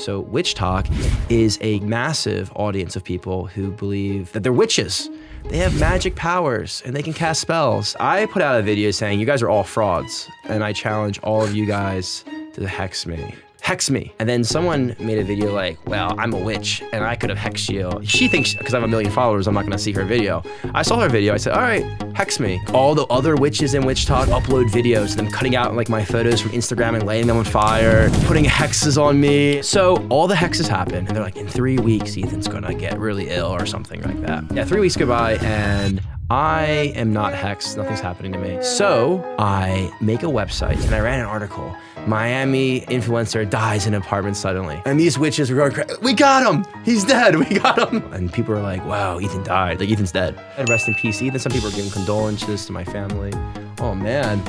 So WitchTOK is a massive audience of people who believe that they're witches. They have magic powers and they can cast spells. I put out a video saying you guys are all frauds and I challenge all of you guys to hex me. Hex me. And then someone made a video like, well, I'm a witch and I could have hexed you. She thinks because I have 1 million followers, I'm not gonna see her video. I saw her video, I said, all right, hex me. All the other witches in WitchTOK upload videos of them cutting out like my photos from Instagram and laying them on fire, putting hexes on me. So all the hexes happen and they're like, in 3 weeks, Ethan's gonna get really ill or something like that. Yeah, 3 weeks go by and I am not hexed, nothing's happening to me. So I make a website and I ran an article. Miami influencer dies in an apartment suddenly. And these witches were going crazy. We got him, he's dead, we got him. And people are like, wow, Ethan died, like Ethan's dead. And rest in peace, Ethan. Some people are giving condolences to my family. Oh man,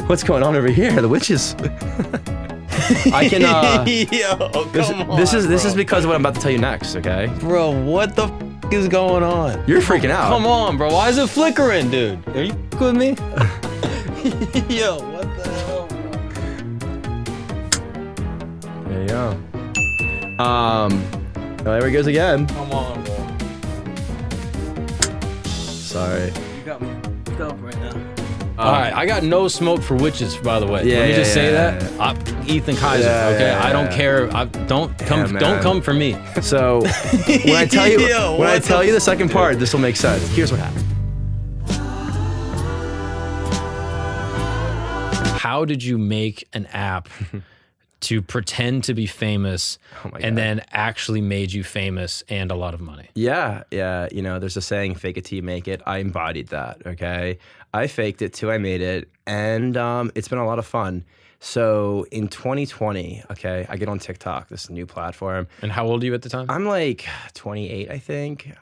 what's going on over here? The witches. I can, this is because of what I'm about to tell you next, okay? Bro, what the f is going on? You're freaking out. Come on, bro. Why is it flickering, dude? Are you with me? Yo, what the hell, bro? There you go. Oh, there he goes again. Come on, bro. Sorry. You got me fucked up right now. All right, I got no smoke for witches, by the way. Yeah, Let me just say yeah, that. Ethan Kaiser, okay? I don't care. Don't come for me. So when I tell you the second part, this will make sense. Here's what happened. How did you make an app to pretend to be famous and then actually made you famous and a lot of money? Yeah. You know, there's a saying, fake it till you make it. I embodied that, okay? I faked it till I made it, and it's been a lot of fun. So in 2020, okay, I get on TikTok, this new platform. And how old are you at the time? I'm like 28, I think,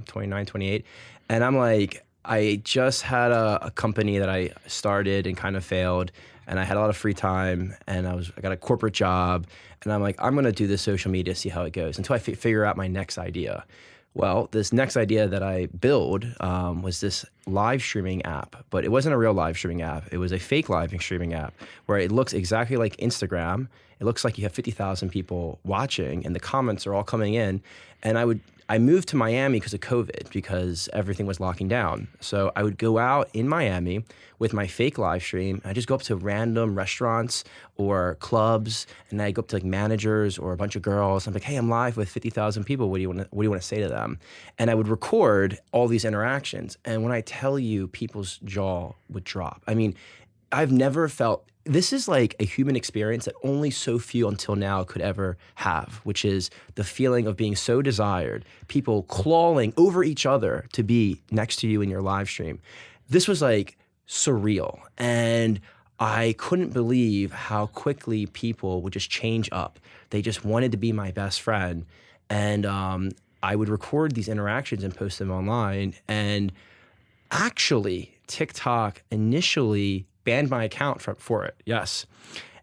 29, 28. And I'm like, I just had a company that I started and kind of failed, and I had a lot of free time, and I got a corporate job, and I'm like, I'm gonna do this social media, see how it goes, until I figure out my next idea. Well, this next idea that I built was this live streaming app, but it wasn't a real live streaming app. It was a fake live streaming app where it looks exactly like Instagram. It looks like you have 50,000 people watching and the comments are all coming in. And I moved to Miami because of COVID, because everything was locking down. So I would go out in Miami with my fake live stream. I just go up to random restaurants or clubs, and I go up to like managers or a bunch of girls. I'm like, hey, I'm live with 50,000 people. What do you want to say to them? And I would record all these interactions. And when I tell you, people's jaw would drop. I mean, I've never felt. This is like a human experience that only so few until now could ever have, which is the feeling of being so desired, people clawing over each other to be next to you in your live stream. This was like surreal. And I couldn't believe how quickly people would just change up. They just wanted to be my best friend. And I would record these interactions and post them online. And actually, TikTok initially banned my account for it, yes.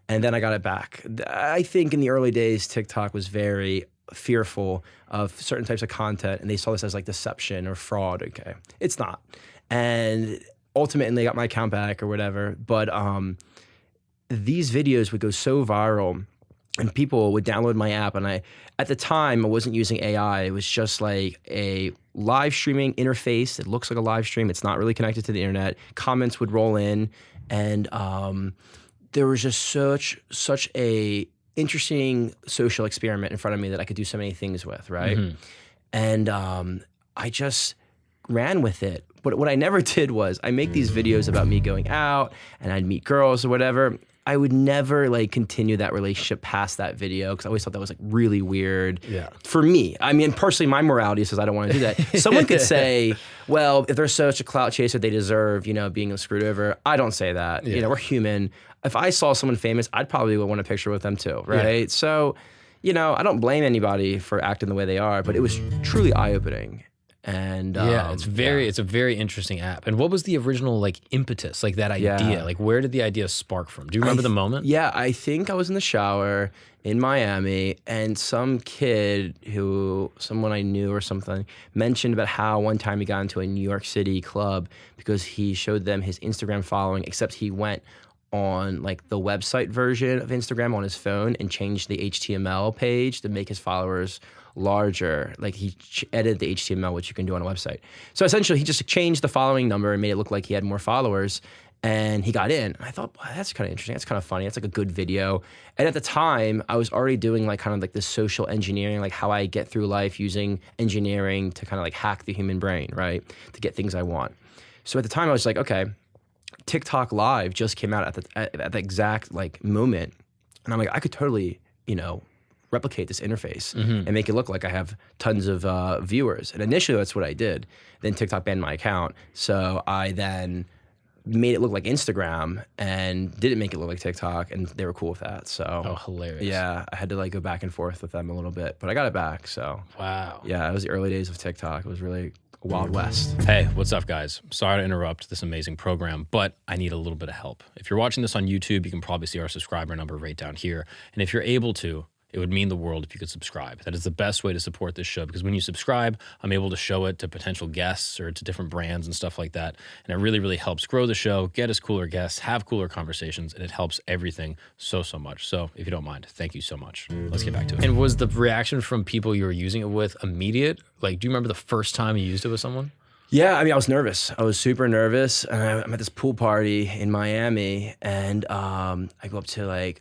And then I got it back. I think in the early days, TikTok was very fearful of certain types of content, and they saw this as like deception or fraud, okay? It's not. And ultimately, they got my account back or whatever, but these videos would go so viral, and people would download my app, and at the time, I wasn't using AI. It was just like a live streaming interface. It looks like a live stream. It's not really connected to the internet. Comments would roll in, and there was just such a interesting social experiment in front of me that I could do so many things with, right? Mm-hmm. And I just ran with it. But what I never did was I make these videos about me going out and I'd meet girls or whatever. I would never like continue that relationship past that video because I always thought that was like really weird for me. I mean, personally, my morality says I don't want to do that. Someone could say, well, if they're such a clout chaser, they deserve, being screwed over. I don't say that. Yeah. We're human. If I saw someone famous, I'd probably want a picture with them too, right? Yeah. So, I don't blame anybody for acting the way they are, but it was truly eye-opening. And it's a very interesting app. And what was the original like impetus, like that idea? Yeah. Like where did the idea spark from? Do you remember the moment? Yeah, I think I was in the shower in Miami, and some kid someone I knew or something, mentioned about how one time he got into a New York City club because he showed them his Instagram following, except he went on like the website version of Instagram on his phone and changed the HTML page to make his followers larger. Like he edited the HTML, which you can do on a website. So essentially he just changed the following number and made it look like he had more followers, and he got in. I thought, wow, that's kind of interesting. That's kind of funny. That's like a good video. And at the time I was already doing like kind of like this social engineering, like how I get through life using engineering to kind of like hack the human brain, right? To get things I want. So at the time I was like, okay, TikTok Live just came out at the exact like moment. And I'm like, I could totally, replicate this interface and make it look like I have tons of viewers. And initially that's what I did. Then TikTok banned my account. So I then made it look like Instagram and didn't make it look like TikTok, and they were cool with that. So Oh, hilarious. yeah, I had to like go back and forth with them a little bit, but I got it back. So Wow. yeah, it was the early days of TikTok. It was really a Wild West. Hey, what's up, guys? Sorry to interrupt this amazing program, but I need a little bit of help. If you're watching this on YouTube, you can probably see our subscriber number right down here. And if you're able to, it would mean the world if you could subscribe. That is the best way to support this show, because when you subscribe, I'm able to show it to potential guests or to different brands and stuff like that. And it really, really helps grow the show, get us cooler guests, have cooler conversations, and it helps everything so, so much. So if you don't mind, thank you so much. Let's get back to it. And was the reaction from people you were using it with immediate? Like, do you remember the first time you used it with someone? Yeah, I mean, I was nervous. I was super nervous. And I'm at this pool party in Miami, and I go up to like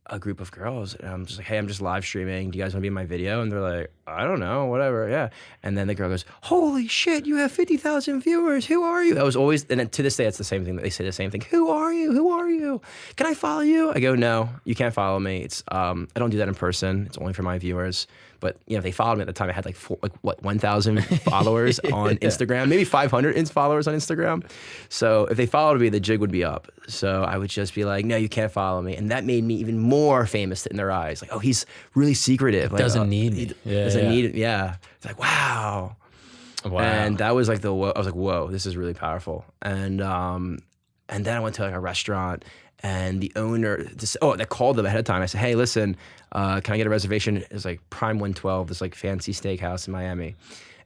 a group of girls, and I'm just like, hey, I'm just live streaming. Do you guys want to be in my video? And they're like, I don't know, whatever, yeah. And then the girl goes, holy shit, you have 50,000 viewers. Who are you? That was always, and then to this day, it's the same thing. They say the same thing. Who are you? Who are you? Can I follow you? I go, no, you can't follow me. It's I don't do that in person. It's only for my viewers. But if they followed me at the time, I had like 1,000 followers on Instagram, maybe 500 followers on Instagram. So if they followed me, the jig would be up. So I would just be like, no, you can't follow me. And that made me even more famous in their eyes. Like, oh, he's really secretive. Like, Doesn't need me. Doesn't need it. Yeah. It's like, wow. Wow. And that was like I was like, whoa, this is really powerful. And then I went to like a restaurant, and the owner, they called them ahead of time. I said, hey, listen, can I get a reservation? It was like Prime 112, this like fancy steakhouse in Miami.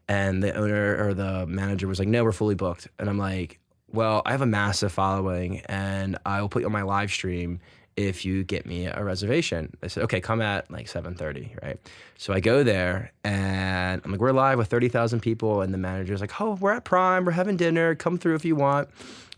And the owner or the manager was like, no, we're fully booked. And I'm like, well, I have a massive following, and I will put you on my live stream if you get me a reservation. They said, okay, come at like 7:30, right? So I go there, and I'm like, we're live with 30,000 people. And the manager's like, oh, we're at Prime, we're having dinner, come through if you want.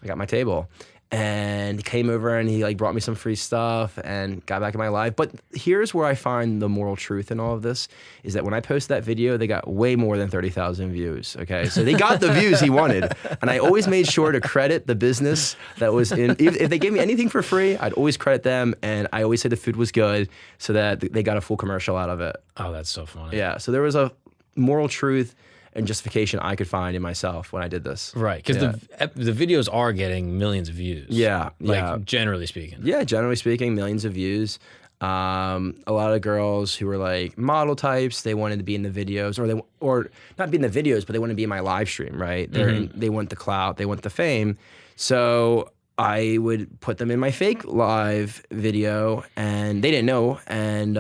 I got my table. And he came over and he like brought me some free stuff and got back in my life. But here's where I find the moral truth in all of this, is that when I posted that video, they got way more than 30,000 views, okay? So they got the views he wanted. And I always made sure to credit the business that was in, if they gave me anything for free, I'd always credit them. And I always said the food was good so that they got a full commercial out of it. Oh, that's so funny. Yeah, so there was a moral truth and justification I could find in myself when I did this. Right, because the videos are getting millions of views. Yeah, like generally speaking. Yeah, generally speaking, millions of views. A lot of girls who were like model types, they wanted to be in the videos, or not be in the videos, but they want to be in my live stream, right? They want the clout, they want the fame. So I would put them in my fake live video, and they didn't know. And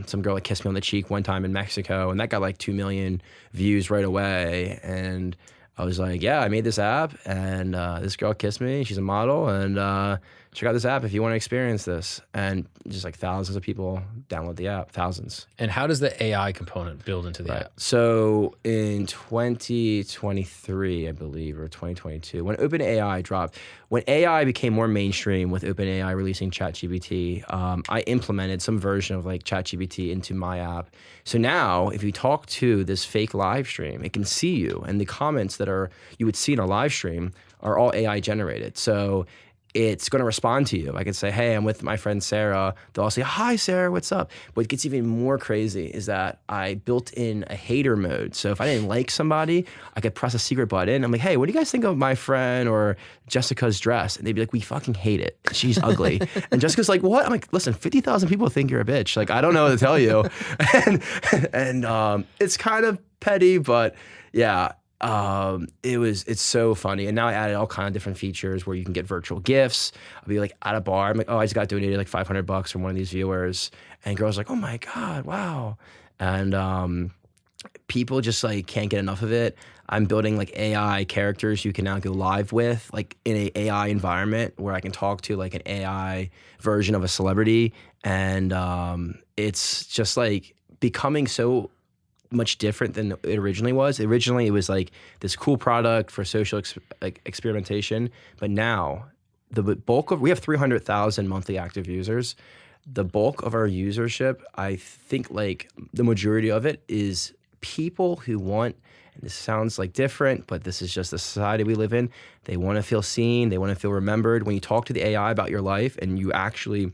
some girl like kissed me on the cheek one time in Mexico, and that got like 2 million views right away. And I was like, yeah, I made this app, and this girl kissed me. She's a model, and check out this app if you want to experience this. And just like thousands of people download the app, thousands. And how does the AI component build into the app? So in 2023, I believe, or 2022, when OpenAI dropped, when AI became more mainstream with OpenAI releasing ChatGPT, I implemented some version of like ChatGPT into my app. So now if you talk to this fake live stream, it can see you, and the comments that you would see in a live stream are all AI generated. So it's going to respond to you. I could say, hey, I'm with my friend Sarah. They'll all say, hi, Sarah, what's up? What gets even more crazy is that I built in a hater mode. So if I didn't like somebody, I could press a secret button. I'm like, hey, what do you guys think of my friend or Jessica's dress? And they'd be like, we fucking hate it. She's ugly. And Jessica's like, what? I'm like, listen, 50,000 people think you're a bitch. Like, I don't know what to tell you. and it's kind of petty, but yeah. It's so funny. And now I added all kind of different features where you can get virtual gifts. I'll be like at a bar, I'm like, oh, I just got donated like $500 from one of these viewers, and girls are like, oh my God, wow. And people just like can't get enough of it. I'm building like AI characters you can now go live with, like in a AI environment where I can talk to like an AI version of a celebrity, and it's just like becoming so much different than it originally was. Originally, it was like this cool product for social experimentation, but now the bulk of we have 300,000 monthly active users. The bulk of our usership, I think, like the majority of it is people who want. This sounds like different, but this is just the society we live in. They want to feel seen. They want to feel remembered. When you talk to the AI about your life and you actually,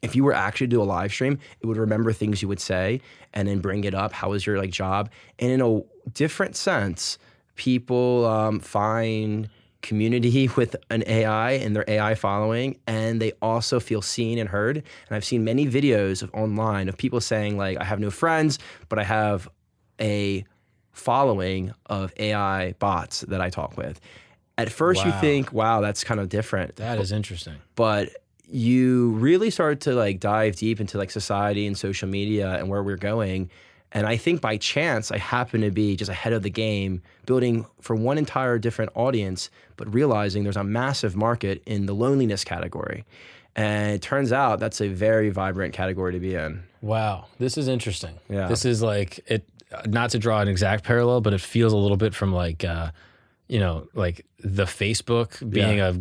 if you were actually to do a live stream, it would remember things you would say and then bring it up. How was your like job? And in a different sense, people find community with an AI and their AI following, and they also feel seen and heard. And I've seen many videos online of people saying like, I have no friends, but I have a following of AI bots that I talk with. At first you think, wow, that's kind of different. That is interesting. But you really start to like dive deep into like society and social media and where we're going. And I think by chance, I happen to be just ahead of the game, building for one entire different audience, but realizing there's a massive market in the loneliness category. And it turns out that's a very vibrant category to be in. Wow, this is interesting. Yeah. This is like, it. Not to draw an exact parallel, but it feels a little bit from like, like the Facebook being a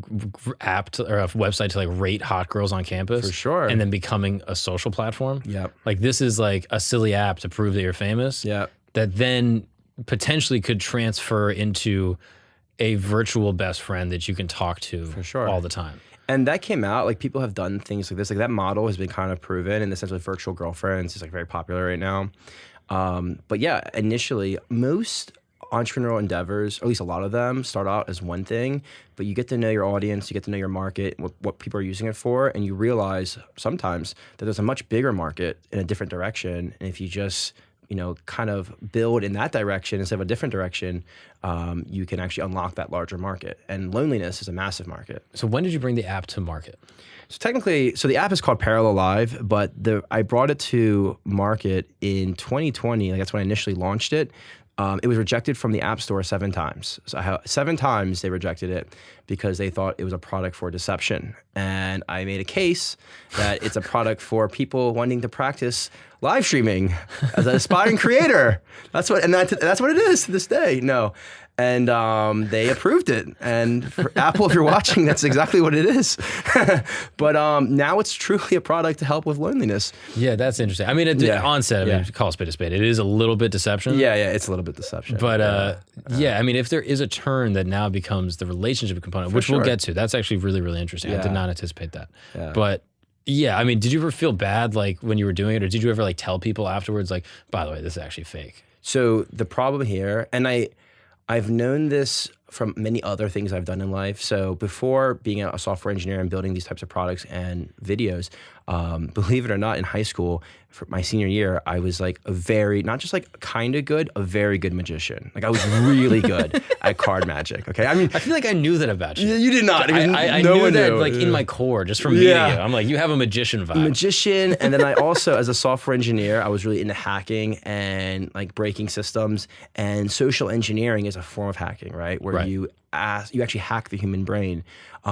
app or a website to like rate hot girls on campus. For sure. And then becoming a social platform. Yep. Like this is like a silly app to prove that you're famous. Yep. That then potentially could transfer into a virtual best friend that you can talk to for sure all the time. And that came out, like people have done things like this. Like that model has been kind of proven in the sense of virtual girlfriends. It's like very popular right now. But yeah, initially, most entrepreneurial endeavors, or at least a lot of them, start out as one thing, but you get to know your audience, you get to know your market, what people are using it for, and you realize sometimes that there's a much bigger market in a different direction. And if you just, kind of build in that direction instead of a different direction, you can actually unlock that larger market. And loneliness is a massive market. So when did you bring the app to market? So technically, the app is called Parallel Live, but I brought it to market in 2020. Like that's when I initially launched it. It was rejected from the App Store 7 times. So 7 times they rejected it because they thought it was a product for deception. And I made a case that it's a product for people wanting to practice live streaming as an aspiring creator. That's what it is to this day. No. And they approved it. And for Apple, if you're watching, that's exactly what it is. But now it's truly a product to help with loneliness. Yeah, that's interesting. I mean, at the onset, I mean, call a spade a spade. It is a little bit deception. Yeah, it's a little bit deception. But I mean, if there is a turn that now becomes the relationship component, which we'll get to, that's actually really, really interesting. I did not anticipate that. Yeah. But yeah, I mean, did you ever feel bad like when you were doing it, or did you ever like tell people afterwards, like, by the way, this is actually fake? So the problem here, and I've known this from many other things I've done in life. So before being a software engineer and building these types of products and videos, believe it or not, in high school, for my senior year, I was like not just like kind of good, a very good magician. Like I was really good at card magic. Okay, I mean, I feel like I knew that about you. You did not. I knew that like in my core, just from meeting you. I'm like, you have a magician vibe. Magician, and then I also, as a software engineer, I was really into hacking and like breaking systems. And social engineering is a form of hacking, right? Where you actually hack the human brain.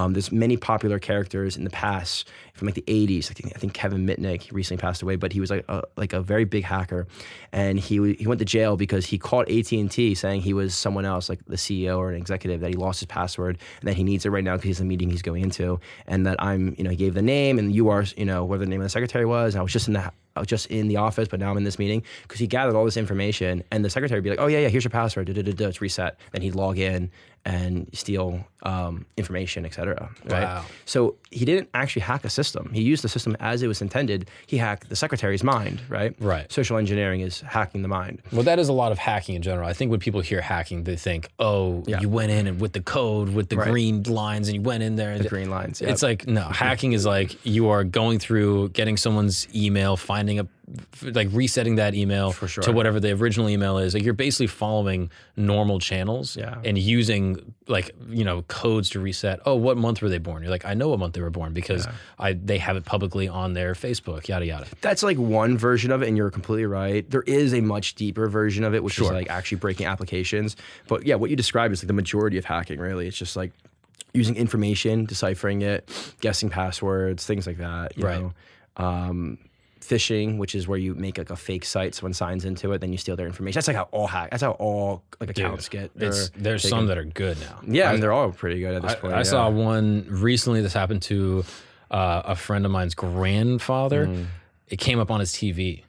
There's many popular characters in the past from like the 80s. I think Kevin Mitnick, he recently passed away, but he was like a very big hacker, and he went to jail because he called AT&T saying he was someone else, like the CEO or an executive, that he lost his password and that he needs it right now because he's a meeting he's going into, and that he gave the name and you are, where the name of the secretary was, and I was just in the office, but now I'm in this meeting, because he gathered all this information, and the secretary would be like, oh yeah, here's your password, it's reset. Then he'd log in and steal information, et cetera. Right? Wow. So he didn't actually hack a system. He used the system as it was intended. He hacked the secretary's mind, right? Right. Social engineering is hacking the mind. Well, that is a lot of hacking in general. I think when people hear hacking, they think, you went in and with the code, with the green lines, and you went in there. The green lines, yeah. It's like, no, hacking is like you are going through, getting someone's email, finding a like resetting that email For sure. to whatever the original email is. Like you're basically following normal channels and using like, codes to reset. Oh, what month were they born? You're like, I know what month they were born because they have it publicly on their Facebook, yada, yada. That's like one version of it, and you're completely right. There is a much deeper version of it, which is like actually breaking applications. But yeah, what you described is like the majority of hacking, really. It's just like using information, deciphering it, guessing passwords, things like that. You know? Phishing, which is where you make like a fake site, someone signs into it, then you steal their information. That's like how all like accounts get. There's taken. some that are good now. Yeah, and they're all pretty good at this point. I saw one recently. This happened to a friend of mine's grandfather. It came up on his TV,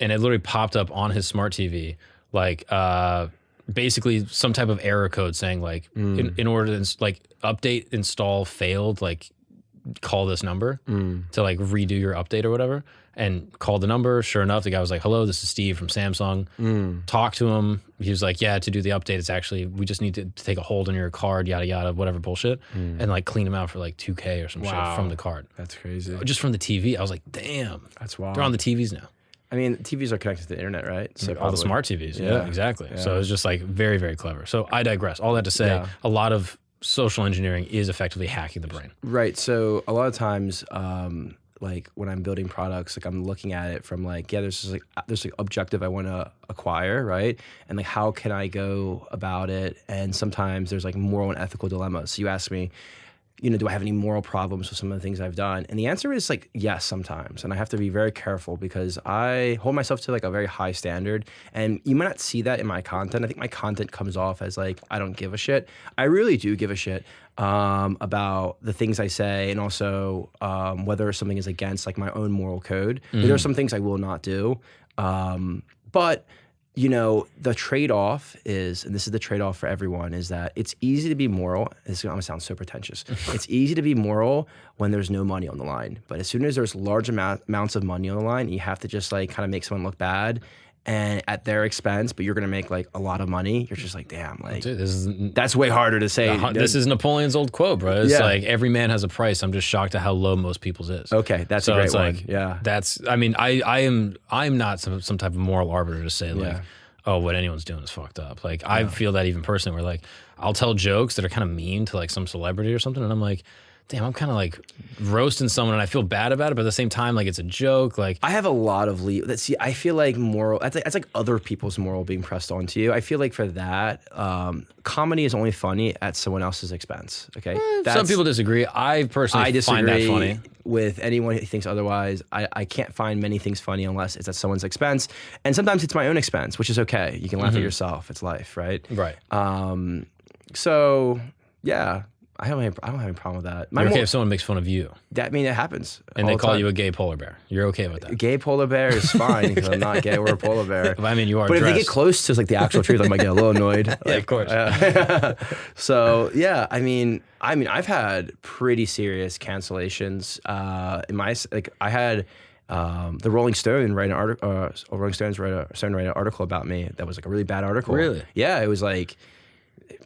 and it literally popped up on his smart TV, like basically some type of error code saying like in order to like update install failed, like call this number to like redo your update or whatever, and called the number. Sure enough, the guy was like, hello, this is Steve from Samsung. Talk to him. He was like, yeah, to do the update, it's actually, we just need to take a hold on your card, yada, yada, whatever bullshit. And like clean him out for like $2K or some shit from the card. That's crazy. Just from the TV. I was like, damn. That's wild. They're on the TVs now. I mean, TVs are connected to the internet, right? So all the smart TVs. Yeah, exactly. So it was just like very, very clever. So I digress. All that to say, a lot of social engineering is effectively hacking the brain. Right. So a lot of times, like when I'm building products, like I'm looking at it from like, there's like objective I want to acquire, right? And like, how can I go about it? And sometimes there's like moral and ethical dilemmas. So you ask me, do I have any moral problems with some of the things I've done? And the answer is like, yes, sometimes. And I have to be very careful because I hold myself to like a very high standard. And you might not see that in my content. I think my content comes off as like, I don't give a shit. I really do give a shit about the things I say, and also whether something is against like my own moral code. There are some things I will not do. But the trade-off is, and this is the trade-off for everyone, is that it's easy to be moral. This is going to sound so pretentious. It's easy to be moral when there's no money on the line. But as soon as there's large amounts of money on the line, you have to just like kind of make someone look bad and at their expense, but you're going to make like a lot of money. You're just like, damn, like that's way harder to say. This is Napoleon's old quote, bro. It's like every man has a price. I'm just shocked at how low most people's is. Okay, that's a great one. Like, that's. I mean, I'm not some type of moral arbiter to say like, oh, what anyone's doing is fucked up. Like I feel that even personally, where like I'll tell jokes that are kind of mean to like some celebrity or something, and I'm like, damn, I'm kind of like roasting someone and I feel bad about it, but at the same time, like it's a joke. Like I have a lot of I feel like moral, that's like other people's moral being pressed onto you. I feel like for that, comedy is only funny at someone else's expense. Okay. Some people disagree. I personally find that funny. With anyone who thinks otherwise. I can't find many things funny unless it's at someone's expense. And sometimes it's my own expense, which is okay. You can laugh at yourself. It's life, right? Right. So yeah. I don't have any problem with that. You're okay if someone makes fun of you. That it happens. And they call you a gay polar bear. You're okay with that? A gay polar bear is fine because I'm not gay or a polar bear. I mean, you are. But dressed. if they get close to like the actual truth, I might get a little annoyed. Yeah, of course. So yeah, I mean, I've had pretty serious cancellations. In my I had the Rolling Stone write an article. Rolling Stones write an article about me that was like a really bad article. Really? Yeah, it was like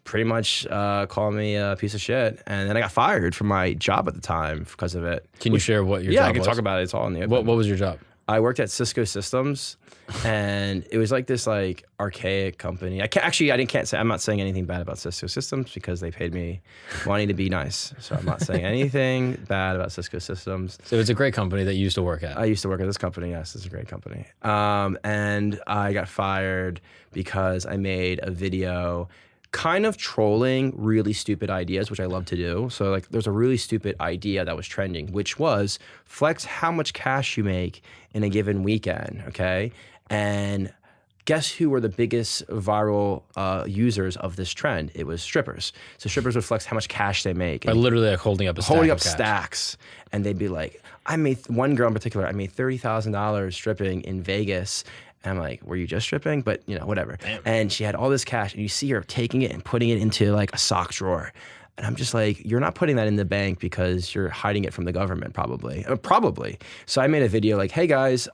pretty much calling me a piece of shit, and then I got fired from my job at the time because of it. Can you share what your job was? Yeah, I can talk about it. It's all in the open. What was your job? I worked at Cisco Systems, and it was like this like archaic company. I'm not saying anything bad about Cisco Systems because they paid me money to be nice. So I'm not saying anything bad about Cisco Systems. So it's a great company that you used to work at. I used to work at this company. Yes, it's a great company. And I got fired because I made a video kind of trolling really stupid ideas, which I love to do. So like there's a really stupid idea that was trending, which was flex how much cash you make in a given weekend, okay? And guess who were the biggest viral users of this trend? It was strippers. So strippers would flex how much cash they make. By literally like holding up stacks. And they'd be like, one girl in particular, I made $30,000 stripping in Vegas. And I'm like, were you just stripping? But whatever. Damn. And she had all this cash, and you see her taking it and putting it into like a sock drawer. And I'm just like, you're not putting that in the bank because you're hiding it from the government, probably. So I made a video like, hey guys,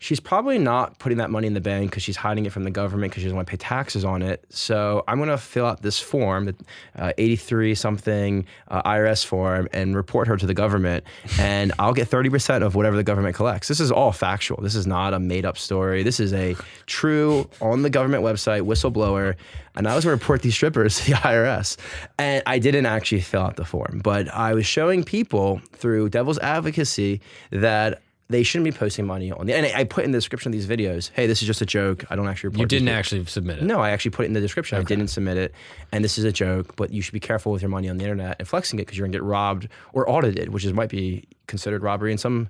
she's probably not putting that money in the bank because she's hiding it from the government because she doesn't want to pay taxes on it. So I'm going to fill out this form, the 83 something IRS form, and report her to the government. And I'll get 30% of whatever the government collects. This is all factual. This is not a made up story. This is a true, on the government website, whistleblower. And I was going to report these strippers to the IRS. And I didn't actually fill out the form, but I was showing people through devil's advocacy that they shouldn't be posting money on the, and I put in the description of these videos, hey, this is just a joke. I don't actually report. You didn't actually submit it? No, I actually put it in the description. Okay. I didn't submit it. And this is a joke, but you should be careful with your money on the internet and flexing it because you're gonna get robbed or audited, which might be considered robbery in some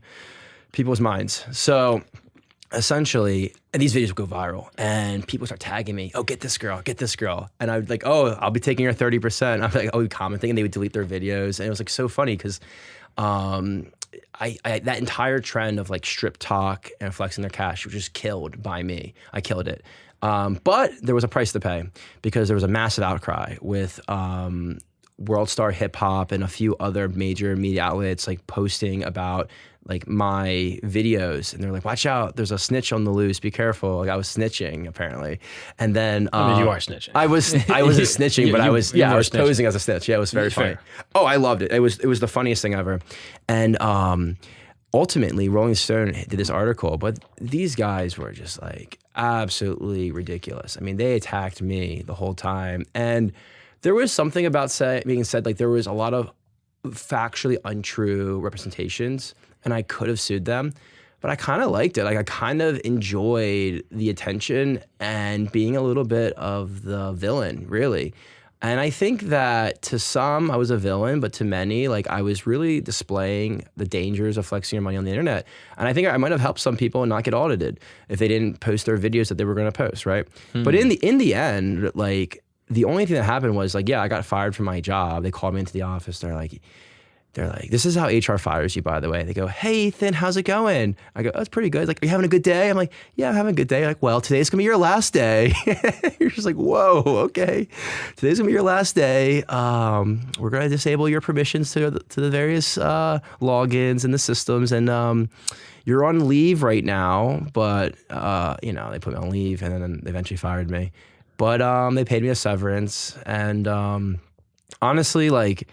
people's minds. So essentially, and these videos go viral and people start tagging me, oh, get this girl. And I would like, oh, I'll be taking your 30%. I'm like, oh, commenting, and they would delete their videos. And it was like so funny because that entire trend of like strip talk and flexing their cash was just killed by me. I killed it. But there was a price to pay because there was a massive outcry with World Star Hip Hop and a few other major media outlets like posting about like my videos, and they're like, watch out, there's a snitch on the loose, be careful. Like I was snitching apparently. And then I mean, you are snitching. I wasn't snitching, but I was posing as a snitch. Yeah, it was very funny. Oh, I loved it. It was the funniest thing ever. And ultimately Rolling Stone did this article, but these guys were just like absolutely ridiculous. I mean, they attacked me the whole time. And there was something about being said, like there was a lot of factually untrue representations, and I could have sued them, but I kind of liked it. Like I kind of enjoyed the attention and being a little bit of the villain, really. And I think that to some I was a villain, but to many, like I was really displaying the dangers of flexing your money on the internet. And I think I might have helped some people not get audited if they didn't post their videos that they were going to post, right? But in the end, like the only thing that happened was like, yeah, I got fired from my job. They called me into the office. They're like, this is how HR fires you, by the way. They go, hey, Ethan, how's it going? I go, oh, it's pretty good. It's like, are you having a good day? I'm like, yeah, I'm having a good day. Like, well, today's gonna be your last day. You're just like, whoa, okay. Today's gonna be your last day. We're gonna disable your permissions to the various logins and the systems, and you're on leave right now. But they put me on leave, and then they eventually fired me. But they paid me a severance, and honestly, like,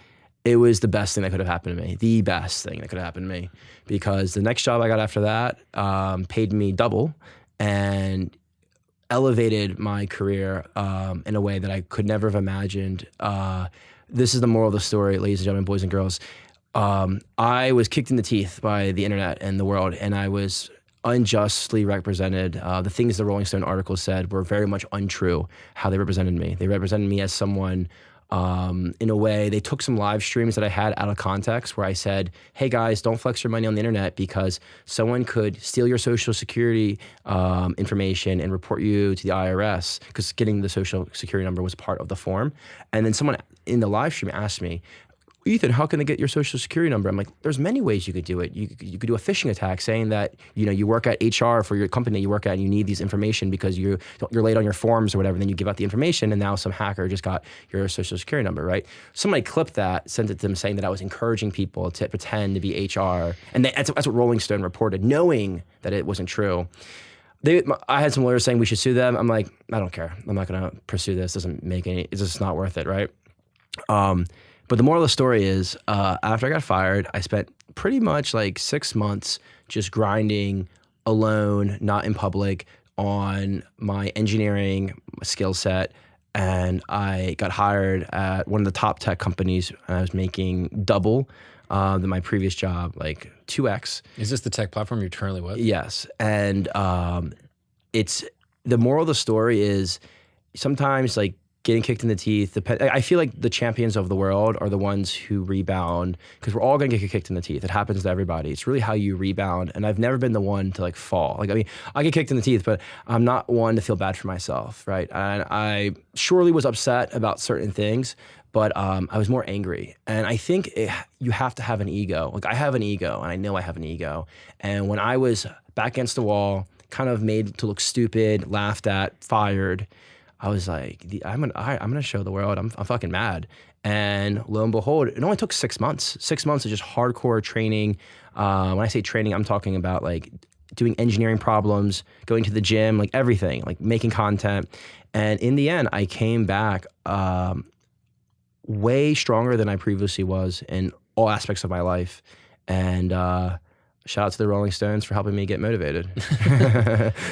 it was the best thing that could have happened to me. The best thing that could have happened to me, because the next job I got after that paid me double and elevated my career in a way that I could never have imagined. This is the moral of the story, ladies and gentlemen, boys and girls. I was kicked in the teeth by the internet and the world, and I was unjustly represented. The things the Rolling Stone article said were very much untrue, how they represented me. They represented me as someone, in a way, they took some live streams that I had out of context where I said, hey guys, don't flex your money on the internet because someone could steal your social security information and report you to the IRS, because getting the social security number was part of the form. And then someone in the live stream asked me, Ethan, how can they get your social security number? I'm like, there's many ways you could do it. You could do a phishing attack saying that, you work at HR for your company you work at and you need these information because you're late on your forms or whatever. And then you give out the information and now some hacker just got your social security number, right? Somebody clipped that, sent it to them saying that I was encouraging people to pretend to be HR. And that's what Rolling Stone reported, knowing that it wasn't true. I had some lawyers saying we should sue them. I'm like, I don't care. I'm not going to pursue this. It's just not worth it, right? But the moral of the story is, after I got fired, I spent pretty much like 6 months just grinding alone, not in public, on my engineering skill set. And I got hired at one of the top tech companies. I was making double than my previous job, like 2x. Is this the tech platform you're currently with? Yes. And it's the moral of the story is sometimes like getting kicked in the teeth. I feel like the champions of the world are the ones who rebound, because we're all going to get kicked in the teeth. It happens to everybody. It's really how you rebound. And I've never been the one to like fall. Like, I mean, I get kicked in the teeth, but I'm not one to feel bad for myself, right? And I surely was upset about certain things, but I was more angry. And I think you have to have an ego. Like I have an ego, and I know I have an ego. And when I was back against the wall, kind of made to look stupid, laughed at, fired, I was like, I'm gonna show the world I'm fucking mad. And lo and behold, it only took 6 months. 6 months of just hardcore training. When I say training, I'm talking about like doing engineering problems, going to the gym, like everything, like making content. And in the end, I came back way stronger than I previously was in all aspects of my life. And shout out to the Rolling Stones for helping me get motivated.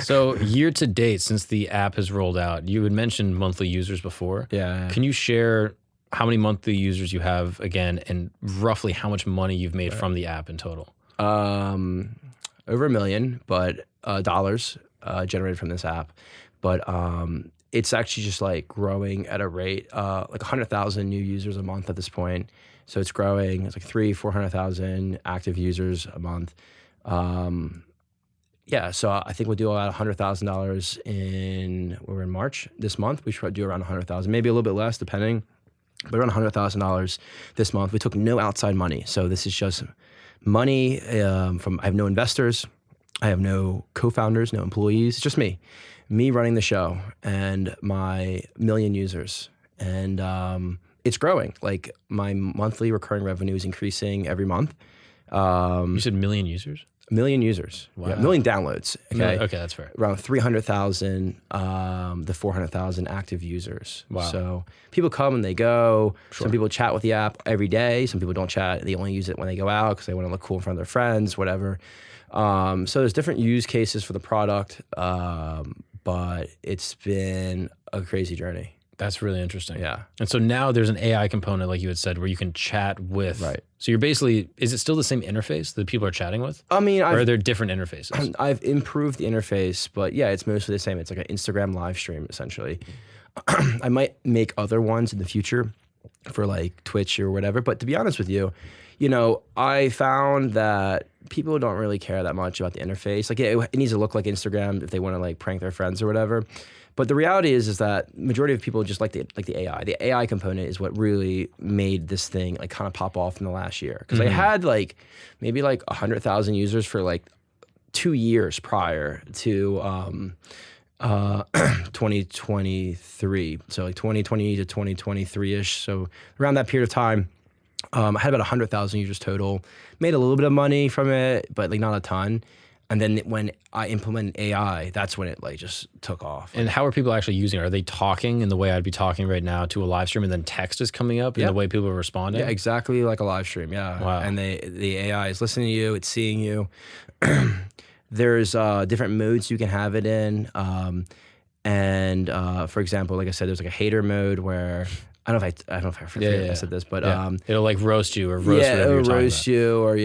So year to date, since the app has rolled out, you had mentioned monthly users before. Yeah. Can you share how many monthly users you have again, and roughly how much money you've made from the app in total? Over $1 million, but dollars generated from this app. But it's actually just like growing at a rate, like 100,000 new users a month at this point. So it's growing. It's like 400,000 active users a month. Yeah, so I think we'll do about $100,000 we're in March this month. We should do around 100,000, maybe a little bit less depending, but around $100,000 this month. We took no outside money. So this is just money I have no investors. I have no co-founders, no employees. It's just me running the show and my 1 million users. And it's growing. Like my monthly recurring revenue is increasing every month. You said 1 million users? 1 million users. Wow. Yeah, 1 million downloads. Okay, Okay, that's fair. Around 300,000 to 400,000 active users. Wow. So people come and they go. Sure. Some people chat with the app every day. Some people don't chat. They only use it when they go out because they want to look cool in front of their friends, whatever. So there's different use cases for the product, but it's been a crazy journey. That's really interesting. Yeah. And so now there's an AI component, like you had said, where you can chat with. Right. So you're basically, is it still the same interface that people are chatting with? I mean, or are there different interfaces? I've improved the interface, but yeah, it's mostly the same. It's like an Instagram live stream, essentially. I might make other ones in the future for like Twitch or whatever. But to be honest with you, I found that people don't really care that much about the interface. Like it needs to look like Instagram if they want to like prank their friends or whatever. But the reality is that majority of people just like the AI. The AI component is what really made this thing like kind of pop off in the last year. Because I had like maybe like 100,000 users for like 2 years prior to 2023. So like 2020 to 2023-ish. So around that period of time, I had about 100,000 users total. Made a little bit of money from it, but like not a ton. And then when I implemented AI, that's when it like just took off. And how are people actually using it? Are they talking in the way I'd be talking right now to a live stream, and then text is coming up in the way people are responding? Yeah, exactly like a live stream. Yeah. Wow. And the AI is listening to you. It's seeing you. There's different modes you can have it in. And for example, like I said, there's like a hater mode where I don't know if I forget I said this, but it'll like roast you or roast whatever you're talking roast you or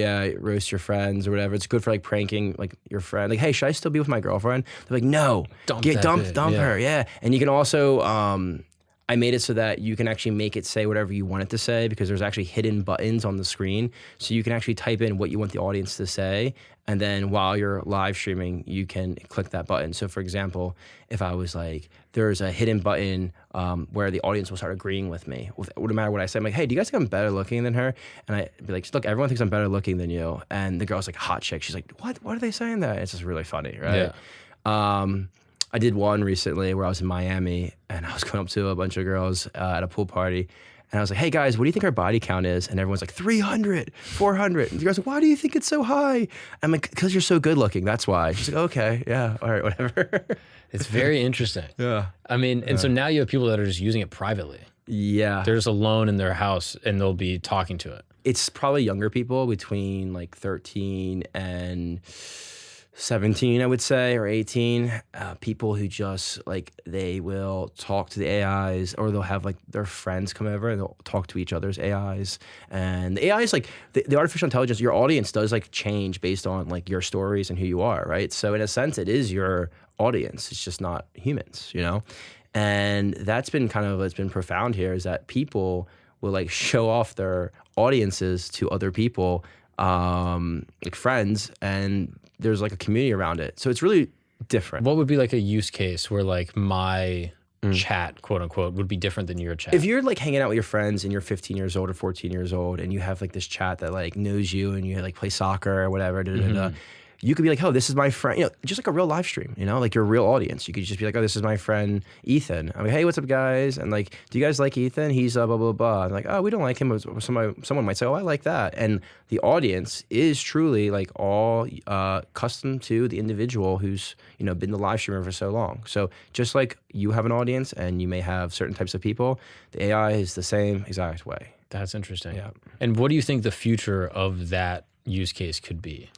roast your friends or whatever. It's good for like pranking like your friend. Like, hey, should I still be with my girlfriend? They're like, no, dump her. Yeah, and you can also I made it so that you can actually make it say whatever you want it to say, because there's actually hidden buttons on the screen, so you can actually type in what you want the audience to say, and then while you're live streaming, you can click that button. So for example, if I was like, there's a hidden button where the audience will start agreeing with me. No matter what I say, I'm like, hey, do you guys think I'm better looking than her? And I'd be like, look, everyone thinks I'm better looking than you. And the girl's like, hot chick. She's like, what? What are they saying that? It's just really funny, right? Yeah. I did one recently where I was in Miami and I was going up to a bunch of girls at a pool party. And I was like, hey guys, what do you think our body count is? And everyone's like, 300, 400. And the girls like, why do you think it's so high? I'm like, because you're so good looking, that's why. She's like, okay, yeah, all right, whatever. It's very interesting. Yeah. I mean, and so now you have people that are just using it privately. Yeah. They're just alone in their house and they'll be talking to it. It's probably younger people between like 13 and 17, I would say, or 18, people who just like, they will talk to the AIs, or they'll have like their friends come over and they'll talk to each other's AIs. And the AIs, like the artificial intelligence, your audience does like change based on like your stories and who you are, right? So in a sense, it is your audience. It's just not humans, And that's been it's been profound here, is that people will like show off their audiences to other people, like friends, and there's like a community around it. So it's really different. What would be like a use case where like my chat, quote unquote, would be different than your chat? If you're like hanging out with your friends and you're 15 years old or 14 years old and you have like this chat that like knows you and you like play soccer or whatever, you could be like, oh, this is my friend, just like a real live stream, like your real audience. You could just be like, oh, this is my friend Ethan. I'm like, hey, what's up, guys? And like, do you guys like Ethan? He's blah, blah, blah. And like, oh, we don't like him. Someone might say, oh, I like that. And the audience is truly like all custom to the individual who's, been the live streamer for so long. So just like you have an audience and you may have certain types of people, the AI is the same exact way. That's interesting. Yeah. And what do you think the future of that use case could be?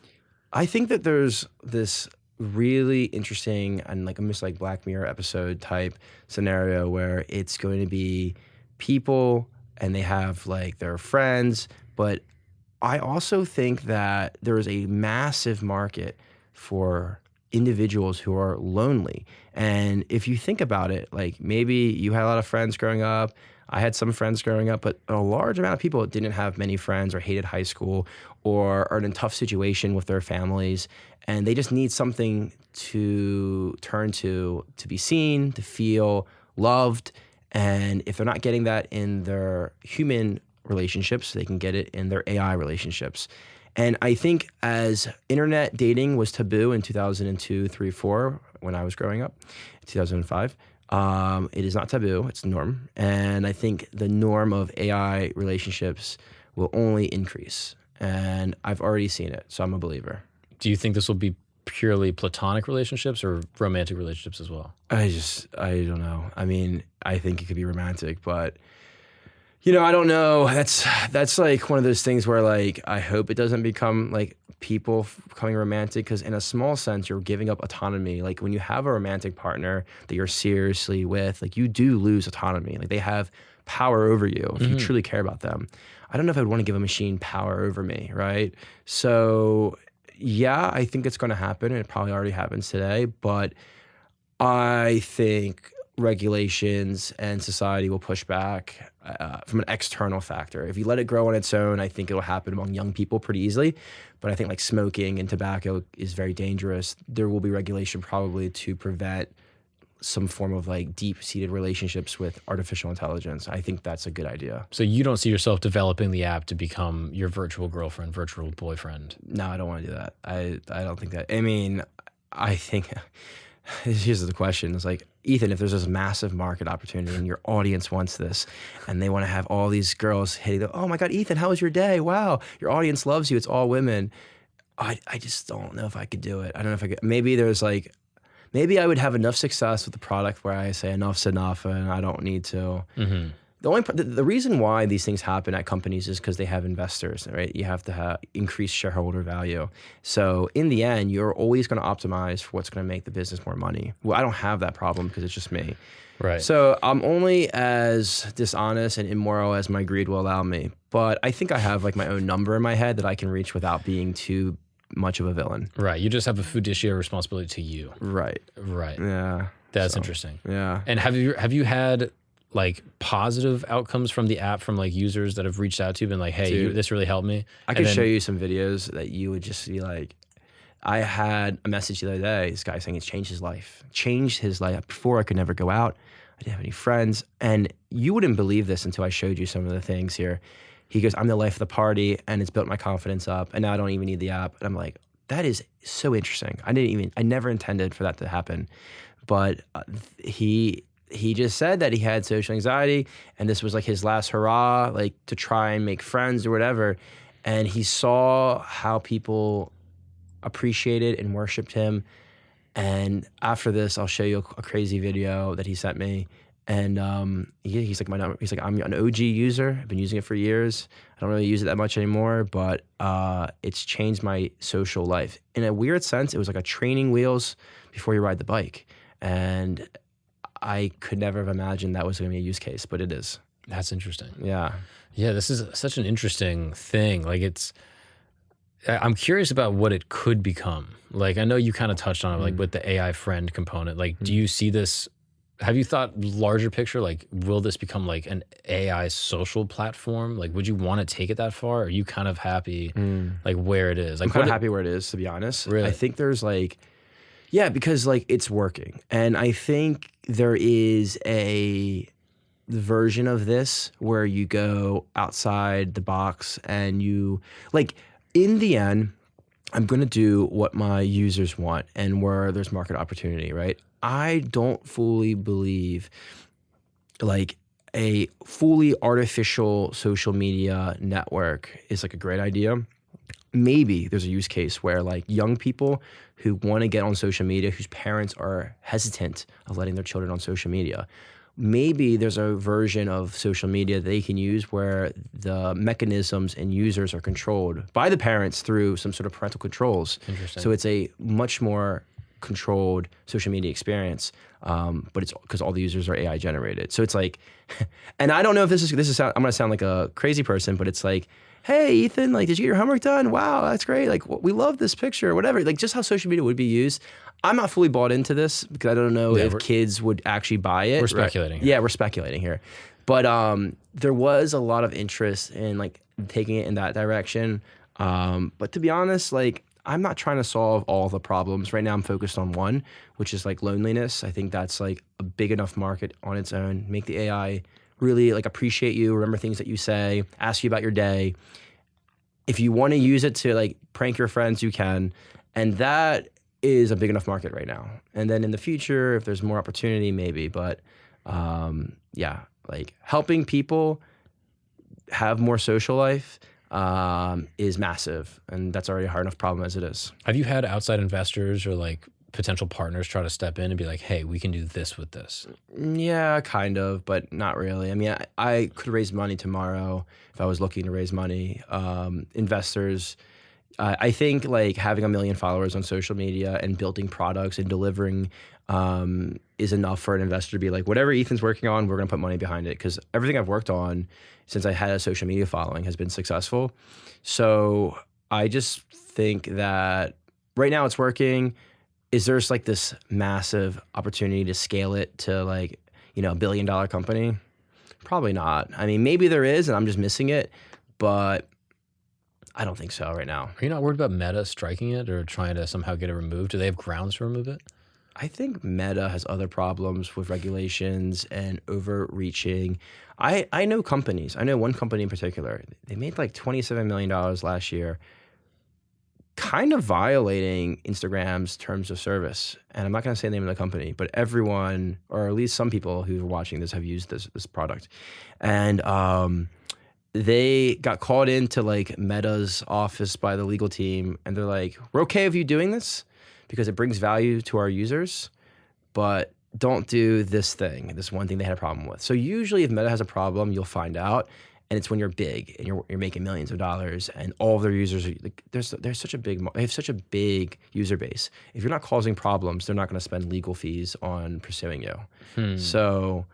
I think that there's this really interesting and like almost like Black Mirror episode type scenario where it's going to be people and they have like their friends, but I also think that there is a massive market for individuals who are lonely. And if you think about it, like maybe you had a lot of friends growing up, I had some friends growing up, but a large amount of people didn't have many friends or hated high school or are in a tough situation with their families. And they just need something to turn to be seen, to feel loved. And if they're not getting that in their human relationships, they can get it in their AI relationships. And I think as internet dating was taboo in 2002, 3, 4, when I was growing up, 2005, it is not taboo, it's the norm. And I think the norm of AI relationships will only increase. And I've already seen it, so I'm a believer. Do you think this will be purely platonic relationships or romantic relationships as well? I don't know. I mean, I think it could be romantic, but I don't know. That's like one of those things where like I hope it doesn't become like people becoming romantic, because in a small sense you're giving up autonomy. Like when you have a romantic partner that you're seriously with, like you do lose autonomy. Like they have power over you if you truly care about them. I don't know if I would want to give a machine power over me, right? So yeah, I think it's going to happen. It probably already happens today, but I think regulations and society will push back from an external factor. If you let it grow on its own, I think it'll happen among young people pretty easily. But I think like smoking and tobacco is very dangerous. There will be regulation probably to prevent some form of like deep-seated relationships with artificial intelligence. I think that's a good idea. So you don't see yourself developing the app to become your virtual girlfriend, virtual boyfriend? No, I don't want to do that. I don't think that. I mean, I think here's the question. It's like, Ethan, if there's this massive market opportunity and your audience wants this and they want to have all these girls hitting, oh my God, Ethan, how was your day? Wow, your audience loves you. It's all women. I just don't know if I could do it. I don't know if I could. Maybe I would have enough success with the product where I say enough's enough and I don't need to. Mm-hmm. The reason why these things happen at companies is because they have investors, right? You have to have increased shareholder value. So in the end, you're always going to optimize for what's going to make the business more money. Well, I don't have that problem because it's just me. Right. So I'm only as dishonest and immoral as my greed will allow me. But I think I have like my own number in my head that I can reach without being too much of a villain. Right. You just have a fiduciary responsibility to you. Right. Right. Yeah. That's interesting. Yeah. And have you had like positive outcomes from the app from like users that have reached out to you, been like, hey, this really helped me? I could show you some videos that you would just be like, I had a message the other day, this guy saying it's changed his life. Before I could never go out. I didn't have any friends. And you wouldn't believe this until I showed you some of the things here. He goes, I'm the life of the party and it's built my confidence up and now I don't even need the app. And I'm like, that is so interesting. I never intended for that to happen. But he just said that he had social anxiety and this was like his last hurrah, like to try and make friends or whatever. And he saw how people appreciated and worshiped him. And after this, I'll show you a crazy video that he sent me. And he's like, I'm an OG user. I've been using it for years. I don't really use it that much anymore, but it's changed my social life. In a weird sense, it was like a training wheels before you ride the bike. And I could never have imagined that was going to be a use case, but it is. That's interesting. Yeah. Yeah, this is such an interesting thing. Like I'm curious about what it could become. Like I know you kind of touched on it, like with the AI friend component. Like, do you see this? Have you thought larger picture? Like, will this become like an AI social platform? Like, would you want to take it that far? Or are you kind of happy like where it is? Like, I'm kind of happy where it is, to be honest. Really? I think there's like, yeah, because like it's working. And I think there is a version of this where you go outside the box and you like, in the end, I'm going to do what my users want and where there's market opportunity, right? I don't fully believe like a fully artificial social media network is like a great idea. Maybe there's a use case where like young people who want to get on social media, whose parents are hesitant of letting their children on social media. Maybe there's a version of social media they can use where the mechanisms and users are controlled by the parents through some sort of parental controls. Interesting. So it's a much more controlled social media experience, but it's because all the users are AI generated. So it's like, and I don't know if this is I'm gonna sound like a crazy person, but it's like, hey Ethan, like did you get your homework done? Wow, that's great. Like we love this picture or whatever. Like just how social media would be used. I'm not fully bought into this because I don't know if kids would actually buy it. We're speculating. Right? Yeah, we're speculating here. But there was a lot of interest in like taking it in that direction. But to be honest, like I'm not trying to solve all the problems. Right now I'm focused on one, which is like loneliness. I think that's like a big enough market on its own. Make the AI really like appreciate you, remember things that you say, ask you about your day. If you want to use it to like prank your friends, you can. And that is a big enough market right now. And then in the future, if there's more opportunity, maybe. But yeah, like helping people have more social life is massive. And that's already a hard enough problem as it is. Have you had outside investors or like potential partners try to step in and be like, hey, we can do this with this? Yeah, kind of, but not really. I mean, I could raise money tomorrow if I was looking to raise money. Investors, I think like having 1 million followers on social media and building products and delivering is enough for an investor to be like, whatever Ethan's working on, we're going to put money behind it. Because everything I've worked on since I had a social media following has been successful. So I just think that right now it's working. Is there like this massive opportunity to scale it to like, you know, $1 billion company? Probably not. I mean, maybe there is and I'm just missing it, but I don't think so right now. Are you not worried about Meta striking it or trying to somehow get it removed? Do they have grounds to remove it? I think Meta has other problems with regulations and overreaching. I know companies. I know one company in particular. They made like $27 million last year, kind of violating Instagram's terms of service. And I'm not going to say the name of the company, but everyone, or at least some people who are watching this, have used this product. And they got called into like Meta's office by the legal team, and they're like, we're okay with you doing this because it brings value to our users, but don't do this thing, this one thing they had a problem with. So usually if Meta has a problem, you'll find out. And it's when you're big and you're making millions of dollars and all of their users are like, they have such a big user base. If you're not causing problems, they're not going to spend legal fees on pursuing you. So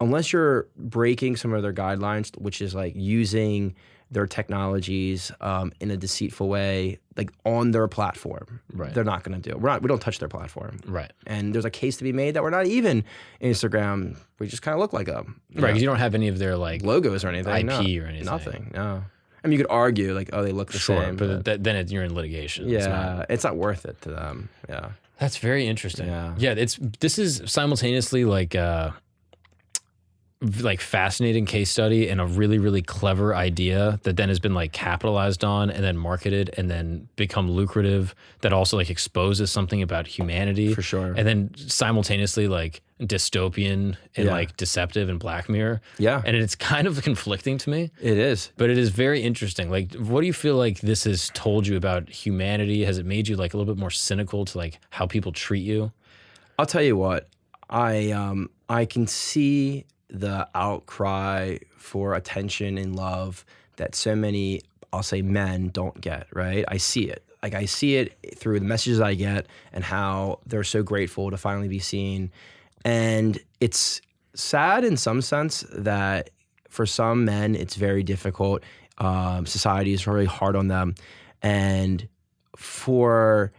unless you're breaking some of their guidelines, which is like using their technologies in a deceitful way, like on their platform, right, they're not going to do it. We don't touch their platform. Right. And there's a case to be made that we're not even Instagram. We just kind of look like them. Right, because you don't have any of their like logos or anything. IP or anything. Nothing, no. I mean, you could argue like, oh, they look the same. But then you're in litigation. Yeah, it's not worth it to them. Yeah. That's very interesting. Yeah. This is simultaneously like fascinating case study and a really, really clever idea that then has been like capitalized on and then marketed and then become lucrative, that also like exposes something about humanity. For sure. And then simultaneously like dystopian and like deceptive and Black Mirror. Yeah. And it's kind of conflicting to me. It is. But it is very interesting. Like, what do you feel like this has told you about humanity? Has it made you like a little bit more cynical to like how people treat you? I'll tell you what, I can see the outcry for attention and love that so many, I'll say, men don't get, right? I see it. Like I see it through the messages I get and how they're so grateful to finally be seen. And it's sad in some sense that for some men, it's very difficult. Society is really hard on them. And for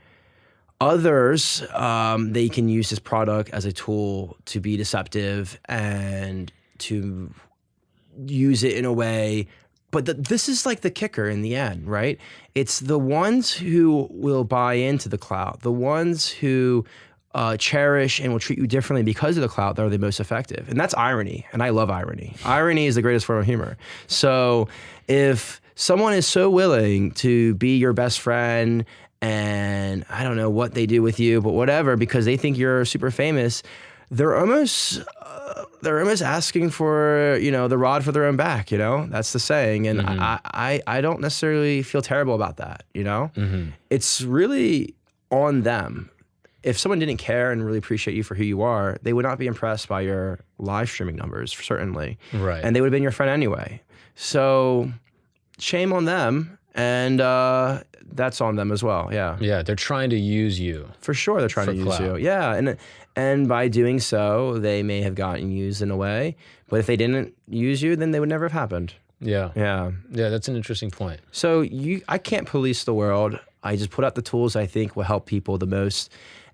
others, they can use this product as a tool to be deceptive and to use it in a way. But this is like the kicker in the end, right? It's the ones who will buy into the clout, the ones who cherish and will treat you differently because of the clout that are the most effective. And that's irony. And I love irony. Irony is the greatest form of humor. So if someone is so willing to be your best friend, and I don't know what they do with you, but whatever, because they think you're super famous, they're almost asking for, the rod for their own back, That's the saying. And I don't necessarily feel terrible about that, It's really on them. If someone didn't care and really appreciate you for who you are, they would not be impressed by your live streaming numbers, certainly. Right. And they would have been your friend anyway. So shame on them. And that's on them as well. Yeah. Yeah. They're trying to use you. For sure, they're trying to use you. Yeah. And by doing so, they may have gotten used in a way. But if they didn't use you, then they would never have happened. Yeah. Yeah. Yeah, that's an interesting point. So I can't police the world. I just put out the tools I think will help people the most.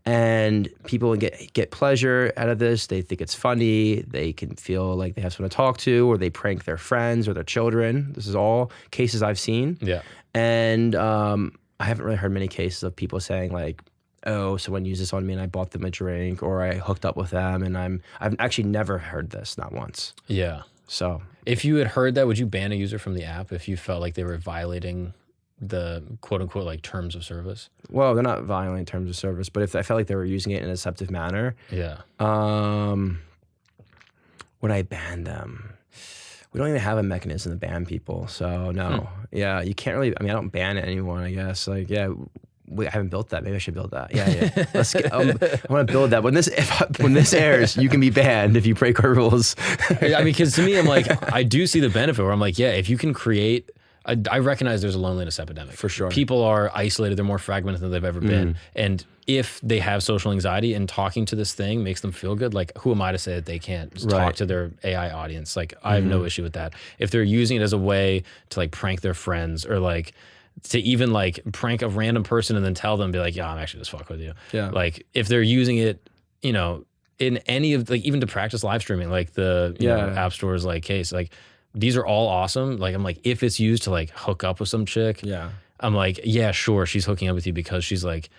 And people get pleasure out of this. They think it's funny. They can feel like they have someone to talk to, or they prank their friends or their children. This is all cases I've seen. Yeah. And I haven't really heard many cases of people saying like, oh, someone used this on me and I bought them a drink, or I hooked up with them. And I've actually never heard this, not once. Yeah. So if you had heard that, would you ban a user from the app if you felt like they were violating the quote unquote like terms of service? Well, they're not violating terms of service, but if I felt like they were using it in a deceptive manner, yeah. Would I ban them? We don't even have a mechanism to ban people, so no. Yeah, you can't really. I mean, I don't ban anyone. I guess like I haven't built that. Maybe I should build that. Yeah. Let's get, I want to build that. When this airs, you can be banned if you break our rules. I mean, because to me, I'm like, I do see the benefit where I'm like, yeah, if you can create. I recognize there's a loneliness epidemic. For sure. People are isolated. They're more fragmented than they've ever been. And if they have social anxiety and talking to this thing makes them feel good, like who am I to say that they can't talk to their AI audience? Like I have no issue with that. If they're using it as a way to like prank their friends, or like to even like prank a random person and then tell them, be like, yeah, I'm actually just fuck with you. Yeah. Like if they're using it, in any of like even to practice live streaming, like the app stores like case, like these are all awesome. Like I'm like, if it's used to like hook up with some chick, I'm like, yeah, sure, she's hooking up with you because she's like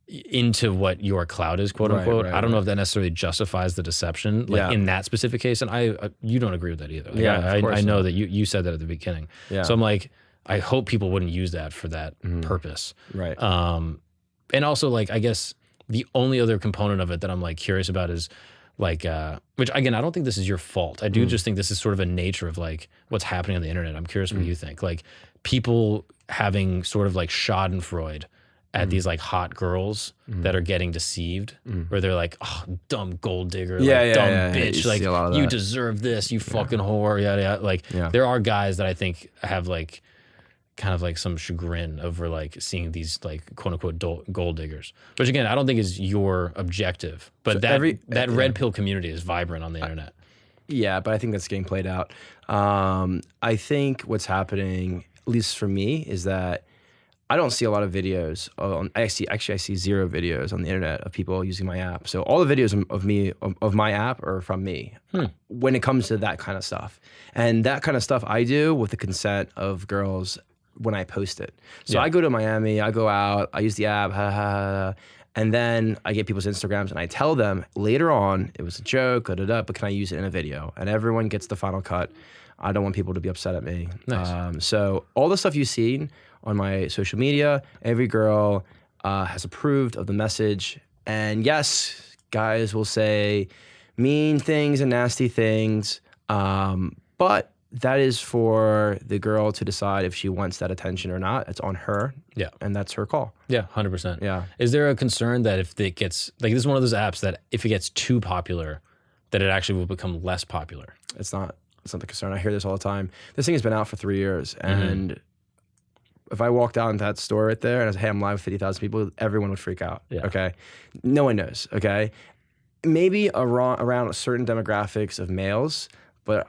into what your clout is, quote unquote. I don't know if that necessarily justifies the deception, like in that specific case. And you don't agree with that either. Like, I know that you said that at the beginning. Yeah. So I'm like, I hope people wouldn't use that for that purpose. Right. And also like, I guess the only other component of it that I'm like curious about is like, which again, I don't think this is your fault. I do just think this is sort of a nature of like what's happening on the internet. I'm curious what you think. Like people having sort of like schadenfreude at these like hot girls that are getting deceived, where they're like, oh, dumb gold digger, dumb bitch, like you deserve this, you fucking whore, yada yada. Like there are guys that I think have like kind of like some chagrin over like seeing these like quote unquote gold diggers, which again I don't think is your objective, but so that red pill community is vibrant on the internet. Yeah, but I think that's getting played out. I think what's happening, at least for me, is that I don't see a lot of videos. I see 0 videos on the internet of people using my app. So all the videos of my app are from me when it comes to that kind of stuff. And that kind of stuff I do with the consent of girls when I post it. So I go to Miami, I go out, I use the app, and then I get people's Instagrams and I tell them later on, it was a joke, but can I use it in a video? And everyone gets the final cut. I don't want people to be upset at me. Nice. So all the stuff you've seen on my social media, every girl has approved of the message. And yes, guys will say mean things and nasty things, but that is for the girl to decide if she wants that attention or not. It's on her. Yeah. And that's her call. Yeah, 100%. Yeah. Is there a concern that if it gets, like this is one of those apps that if it gets too popular, that it actually will become less popular? It's not the concern. I hear this all the time. This thing has been out for 3 years. And if I walked out into that store right there and I said, hey, I'm live with 50,000 people, everyone would freak out. Yeah. Okay. No one knows. Okay. Maybe around certain demographics of males, but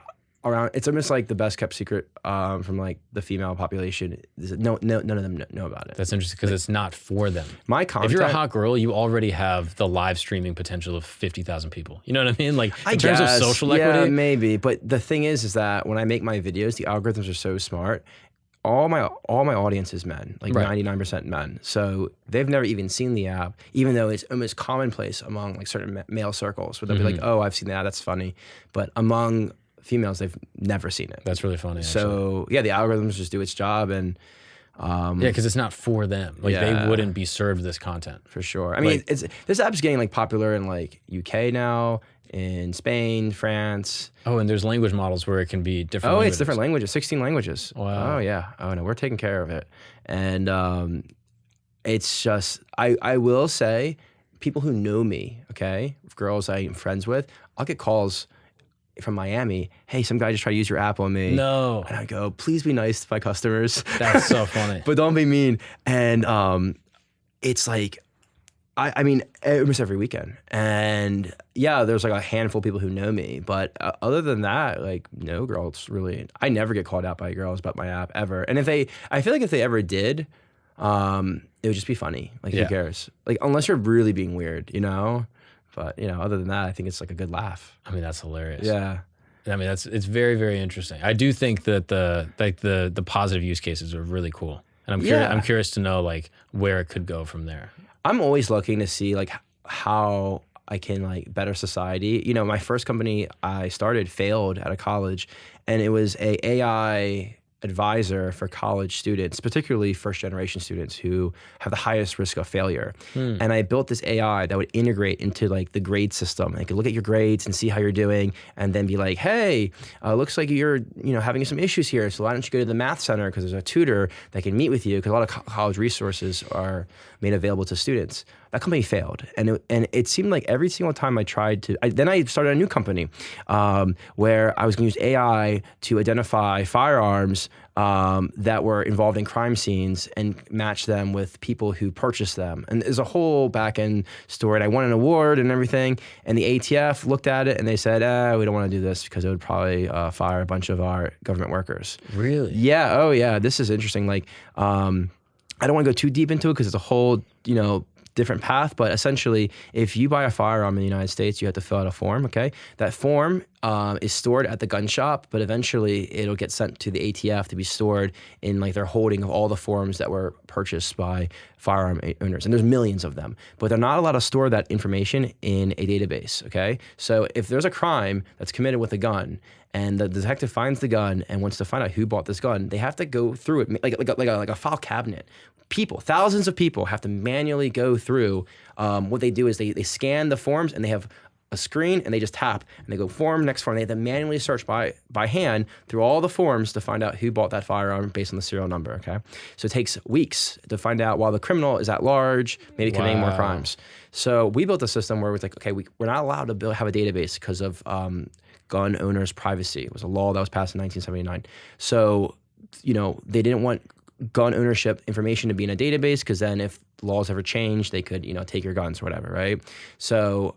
it's almost like the best kept secret from like the female population. None of them know about it. That's interesting because it's not for them. My content. If you're a hot girl, you already have the live streaming potential of 50,000 people. You know what I mean? Like in terms of social equity. Yeah, maybe. But the thing is that when I make my videos, the algorithms are so smart. All my audience is men, like 99% men. So they've never even seen the app, even though it's almost commonplace among like certain male circles where they'll be like, oh, I've seen that, that's funny. But among females, they've never seen it. That's really funny. So yeah, the algorithms just do its job, and yeah, because it's not for them. Like they wouldn't be served this content for sure. I mean, this app's getting like popular in like UK now, in Spain, France. Oh, and there's language models where it can be different. Oh, languages. It's different languages, 16 languages. Wow. Oh yeah. Oh no, we're taking care of it, and it's just I will say, people who know me, okay, girls I'm friends with, I'll get calls from Miami. Hey, some guy just tried to use your app on me. No. And I go, please be nice to my customers. That's so funny. But don't be mean. And it's like, I mean, almost every weekend. And yeah, there's like a handful of people who know me. But other than that, like, no girls really, I never get called out by girls about my app ever. And I feel like if they ever did, it would just be funny. Like, who cares? Like, unless you're really being weird, you know? But, you know, other than that, I think it's like a good laugh. I mean, that's hilarious. Yeah. I mean, it's very, very interesting. I do think that the positive use cases are really cool. And I'm curious to know like where it could go from there. I'm always looking to see like how I can like better society. You know, my first company I started failed out of college, and it was a AI advisor for college students, particularly first generation students who have the highest risk of failure. And I built this AI that would integrate into like the grade system. I could look at your grades and see how you're doing, and then be like, hey, looks like you're having some issues here. So why don't you go to the math center, because there's a tutor that can meet with you, because a lot of college resources are made available to students. That company failed, and it seemed like every single time I tried to, then I started a new company where I was going to use AI to identify firearms that were involved in crime scenes and match them with people who purchased them. And there's a whole back end story. And I won an award and everything. And the ATF looked at it and they said, we don't want to do this because it would probably fire a bunch of our government workers. Really? Yeah. Oh, yeah. This is interesting. Like, I don't want to go too deep into it because it's a whole, different path, but essentially, if you buy a firearm in the United States, you have to fill out a form, okay? That form is stored at the gun shop, but eventually it'll get sent to the ATF to be stored in like their holding of all the forms that were purchased by firearm owners. And there's millions of them, but they're not allowed to store that information in a database, okay? So if there's a crime that's committed with a gun, and the detective finds the gun and wants to find out who bought this gun, they have to go through it like a file cabinet. Thousands of people have to manually go through. What they do is they scan the forms, and they have a screen, and they just tap, and they go form, next form. They have to manually search by hand through all the forms to find out who bought that firearm based on the serial number, okay? So it takes weeks to find out while the criminal is at large, maybe committing more crimes. So we built a system where it's like, okay, we're not allowed to have a database because of gun owners' privacy. It was a law that was passed in 1979. So, they didn't want gun ownership information to be in a database, because then if laws ever change, they could, take your guns or whatever, right? So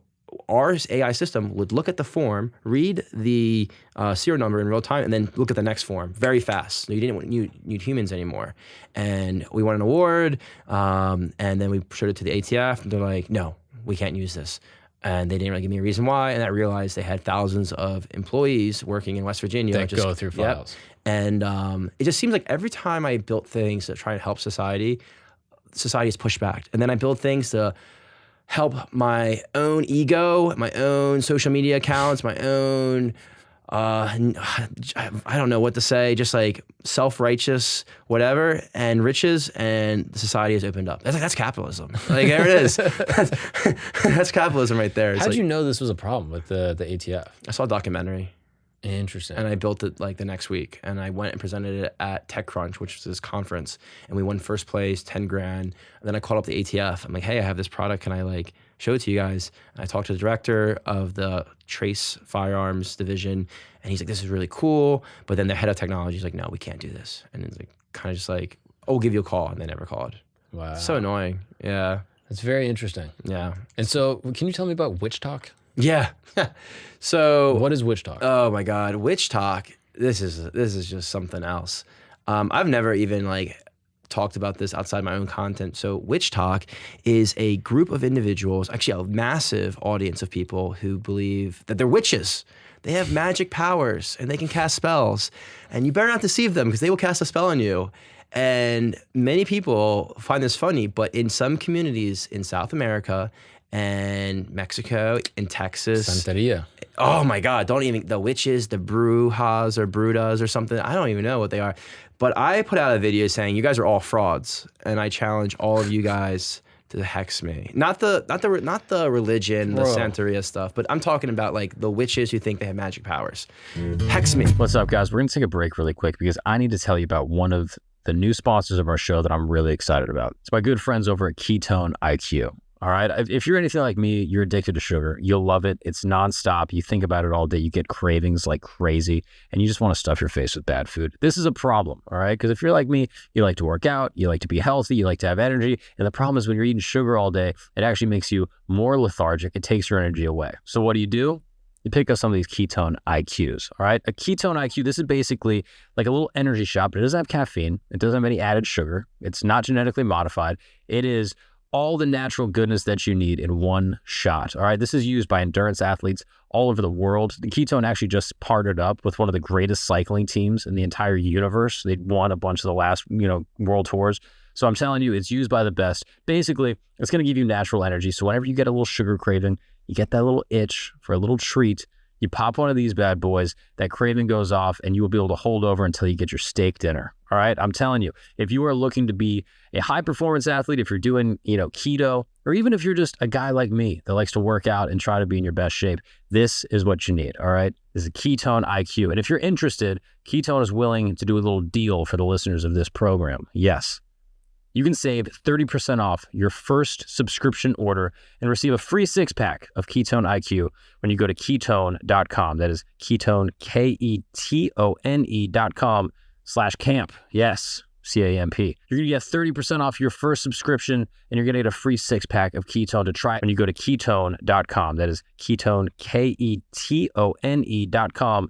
our AI system would look at the form, read the serial number in real time, and then look at the next form very fast. So you didn't need humans anymore. And we won an award, and then we showed it to the ATF, and they're like, no, we can't use this. And they didn't really give me a reason why. And I realized they had thousands of employees working in West Virginia. That go through files. Yep. And it just seems like every time I built things that try to help society is pushed back. And then I build things to help my own ego, my own social media accounts, my own, I don't know what to say, just like self-righteous, whatever, and riches, and society has opened up. That's capitalism. Like, there it is. That's capitalism right there. How'd you know this was a problem with the ATF? I saw a documentary. Interesting. And I built it like the next week, and I went and presented it at TechCrunch, which was this conference, and we won first place, 10 grand. And then I called up the ATF. I'm like, hey, I have this product. Can I like show it to you guys? And I talked to the director of the Trace Firearms division, and he's like, this is really cool. But then the head of technology is like, no, we can't do this. And it's like, kind of just like, oh, we'll give you a call. And they never called. Wow. So annoying. Yeah. That's very interesting. Yeah. And so can you tell me about WitchTOK? Yeah. So what is WitchTOK? Oh my God, WitchTOK. This is just something else. I've never even like talked about this outside my own content. So WitchTOK is a group of individuals, actually a massive audience of people who believe that they're witches. They have magic powers and they can cast spells, and you better not deceive them because they will cast a spell on you. And many people find this funny, but in some communities in South America and Mexico, in Texas. Santeria. Oh my God, don't even, the witches, the brujas or brudas or something, I don't even know what they are. But I put out a video saying you guys are all frauds, and I challenge all of you guys to hex me. Not the religion, the Santeria stuff, but I'm talking about like the witches who think they have magic powers. Hex me. What's up, guys? We're gonna take a break really quick because I need to tell you about one of the new sponsors of our show that I'm really excited about. It's my good friends over at Ketone IQ. All right. If you're anything like me, you're addicted to sugar. You'll love it. It's nonstop. You think about it all day. You get cravings like crazy, and you just want to stuff your face with bad food. This is a problem. All right. Because if you're like me, you like to work out, you like to be healthy, you like to have energy. And the problem is when you're eating sugar all day, it actually makes you more lethargic. It takes your energy away. So what do? You pick up some of these Ketone IQs. All right. A Ketone IQ, this is basically like a little energy shot, but it doesn't have caffeine. It doesn't have any added sugar. It's not genetically modified. It is all the natural goodness that you need in one shot. All right, this is used by endurance athletes all over the world. The Ketone actually just partnered up with one of the greatest cycling teams in the entire universe. They won a bunch of the last, world tours. So I'm telling you, it's used by the best. Basically, it's going to give you natural energy. So whenever you get a little sugar craving, you get that little itch for a little treat, you pop one of these bad boys, that craving goes off, and you will be able to hold over until you get your steak dinner. All right, I'm telling you, if you are looking to be a high performance athlete, if you're doing, keto, or even if you're just a guy like me that likes to work out and try to be in your best shape, this is what you need. All right, this is Ketone IQ. And if you're interested, Ketone is willing to do a little deal for the listeners of this program. Yes. You can save 30% off your first subscription order and receive a free 6-pack of Ketone IQ when you go to ketone.com. That is ketone, ketone.com/camp. Yes, CAMP. You're going to get 30% off your first subscription, and you're going to get a free 6-pack of Ketone to try when you go to ketone.com. That is ketone, ketone.com.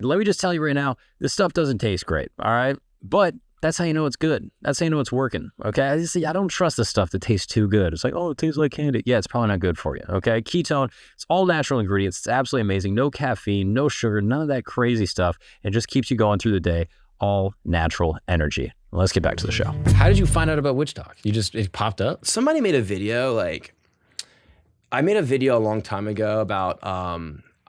Let me just tell you right now, this stuff doesn't taste great, all right? But that's how you know it's good. That's how you know it's working, okay? I don't trust the stuff that tastes too good. It's like, oh, it tastes like candy. Yeah, it's probably not good for you, okay? Ketone, it's all natural ingredients. It's absolutely amazing. No caffeine, no sugar, none of that crazy stuff. It just keeps you going through the day. All natural energy. Let's get back to the show. How did you find out about WitchTOK? It popped up? Somebody made a video, I made a video a long time ago about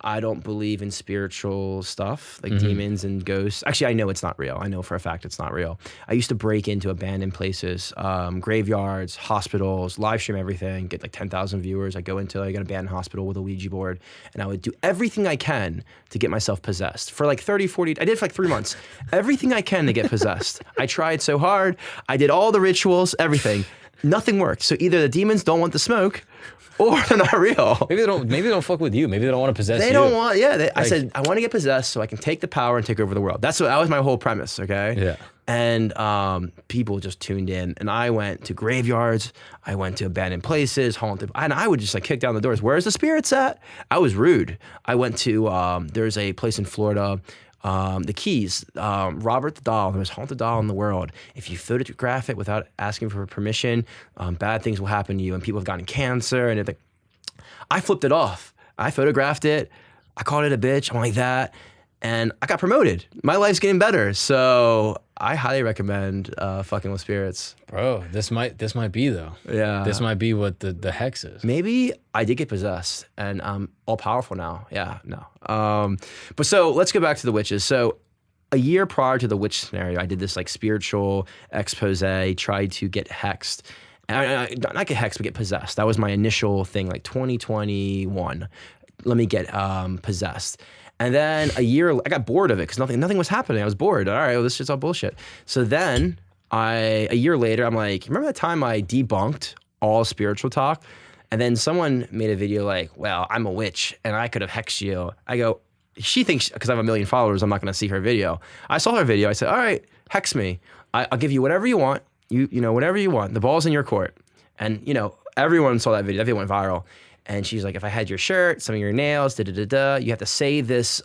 I don't believe in spiritual stuff, like demons and ghosts. Actually, I know it's not real. I know for a fact it's not real. I used to break into abandoned places, graveyards, hospitals, live stream everything, get like 10,000 viewers. I go into an abandoned hospital with a Ouija board, and I would do everything I can to get myself possessed. For like 30, 40, I did it for like 3 months. Everything I can to get possessed. I tried so hard. I did all the rituals, everything. Nothing worked. So either the demons don't want the smoke, or they're not real. Maybe they don't fuck with you. Maybe they don't want to possess you. They don't want, I said, I want to get possessed so I can take the power and take over the world. That was my whole premise, okay? Yeah. And people just tuned in. And I went to graveyards. I went to abandoned places, haunted. And I would just like kick down the doors. Where's the spirits at? I was rude. I went to, there's a place in Florida, the Keys, Robert the doll, the most haunted doll in the world. If you photograph it without asking for permission, bad things will happen to you. And people have gotten cancer and everything. I flipped it off. I photographed it. I called it a bitch. I'm like that. And I got promoted. My life's getting better. So I highly recommend fucking with spirits. Bro, this might be though. Yeah. This might be what the hex is. Maybe I did get possessed and I'm all powerful now. Yeah, no. But so let's go back to the witches. So a year prior to the witch scenario, I did this like spiritual expose, tried to get hexed. Not get hexed, but get possessed. That was my initial thing, like 2021. Let me get possessed. And then a year, I got bored of it because nothing was happening. I was bored. All right, well, this shit's all bullshit. So then a year later, I'm like, remember that time I debunked all spiritual talk? And then someone made a video like, well, I'm a witch and I could have hexed you. I go, she thinks because I have 1 million followers, I'm not going to see her video. I saw her video. I said, all right, hex me. I'll give you whatever you want. You know, whatever you want. The ball's in your court. And, everyone saw that video. That video went viral. And she's like, if I had your shirt, some of your nails, you have to say this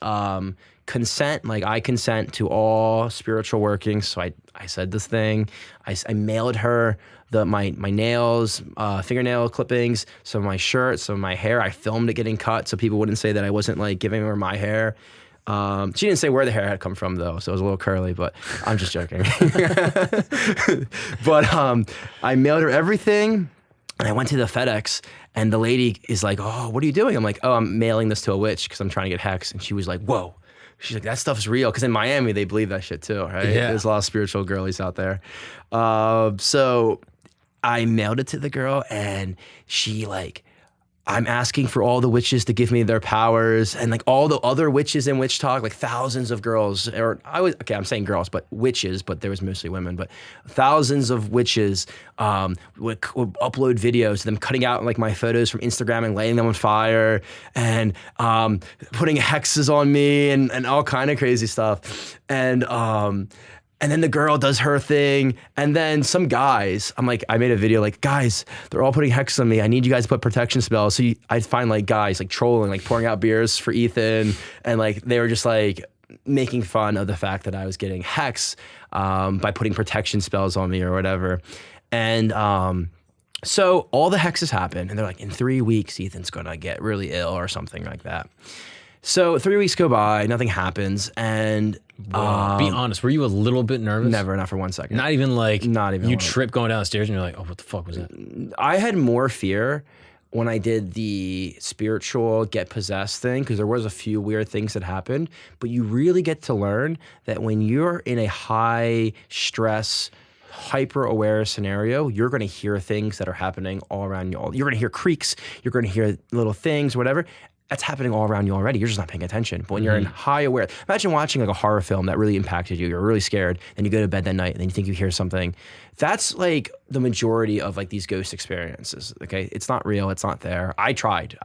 consent, like I consent to all spiritual workings. So I said this thing. I mailed her my nails, fingernail clippings, some of my shirt, some of my hair. I filmed it getting cut so people wouldn't say that I wasn't like giving her my hair. She didn't say where the hair had come from though, so it was a little curly, but I'm just joking. But I mailed her everything. And I went to the FedEx, and the lady is like, "Oh, what are you doing?" I'm like, "Oh, I'm mailing this to a witch because I'm trying to get hexed." And she was like, "Whoa." She's like, "That stuff's real." Because in Miami, they believe that shit too, right? Yeah. There's a lot of spiritual girlies out there. So I mailed it to the girl, and she like, I'm asking for all the witches to give me their powers, and like all the other witches in WitchTOK, like thousands of girls, I'm saying girls, but witches, but there was mostly women, but thousands of witches would upload videos of them cutting out like my photos from Instagram and lighting them on fire, and putting hexes on me and all kind of crazy stuff. And then the girl does her thing. And then some guys, I made a video like, guys, they're all putting hex on me. I need you guys to put protection spells. So I'd find like guys like trolling, like pouring out beers for Ethan. And like, they were just like making fun of the fact that I was getting hex by putting protection spells on me or whatever. And so all the hexes happen. And they're like, in 3 weeks, Ethan's going to get really ill or something like that. So 3 weeks go by, nothing happens, and be honest, were you a little bit nervous? Never, not for 1 second. Not even you one. trip going down the stairs and you're like, oh, what the fuck was that? I had more fear when I did the spiritual get possessed thing, because there was a few weird things that happened, but you really get to learn that when you're in a high stress, hyper-aware scenario, you're going to hear things that are happening all around you. You're going to hear creaks, you're going to hear little things, whatever. That's happening all around you already. You're just not paying attention. But when you're in high aware, imagine watching like a horror film that really impacted you. You're really scared, and you go to bed that night, and then you think you hear something. That's like the majority of like these ghost experiences. Okay, it's not real. It's not there. I tried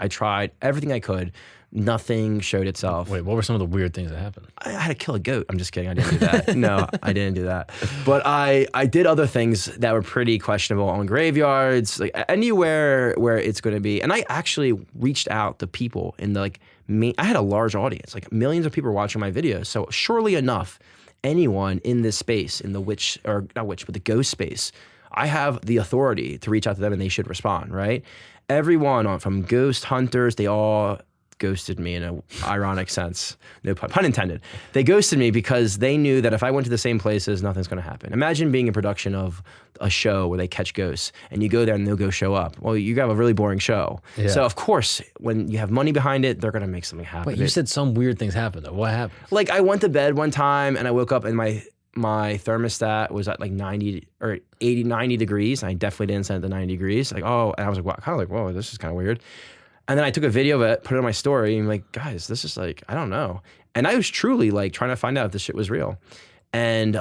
everything I could. Nothing showed itself. Wait, what were some of the weird things that happened? I had to kill a goat. I'm just kidding. I didn't do that. No, I didn't do that. But I did other things that were pretty questionable on graveyards, like anywhere where it's going to be. And I actually reached out to people in the I had a large audience, like millions of people watching my videos. So surely enough, anyone in this space, in the but the ghost space, I have the authority to reach out to them and they should respond, right? Everyone from ghost hunters, they all ghosted me in an ironic sense. No pun intended. They ghosted me because they knew that if I went to the same places, nothing's going to happen. Imagine being in production of a show where they catch ghosts and you go there and no ghosts show up. Well, you have a really boring show. Yeah. So of course, when you have money behind it, they're going to make something happen. Wait, you said some weird things happened though. What happened? Like I went to bed one time and I woke up and my thermostat was at like 90 or 80, 90 degrees. I definitely didn't set it to 90 degrees. And I was like, wow, kind of like, whoa, this is kind of weird. And then I took a video of it, put it on my story, and I'm like, guys, this is like, I don't know. And I was truly like trying to find out if this shit was real. And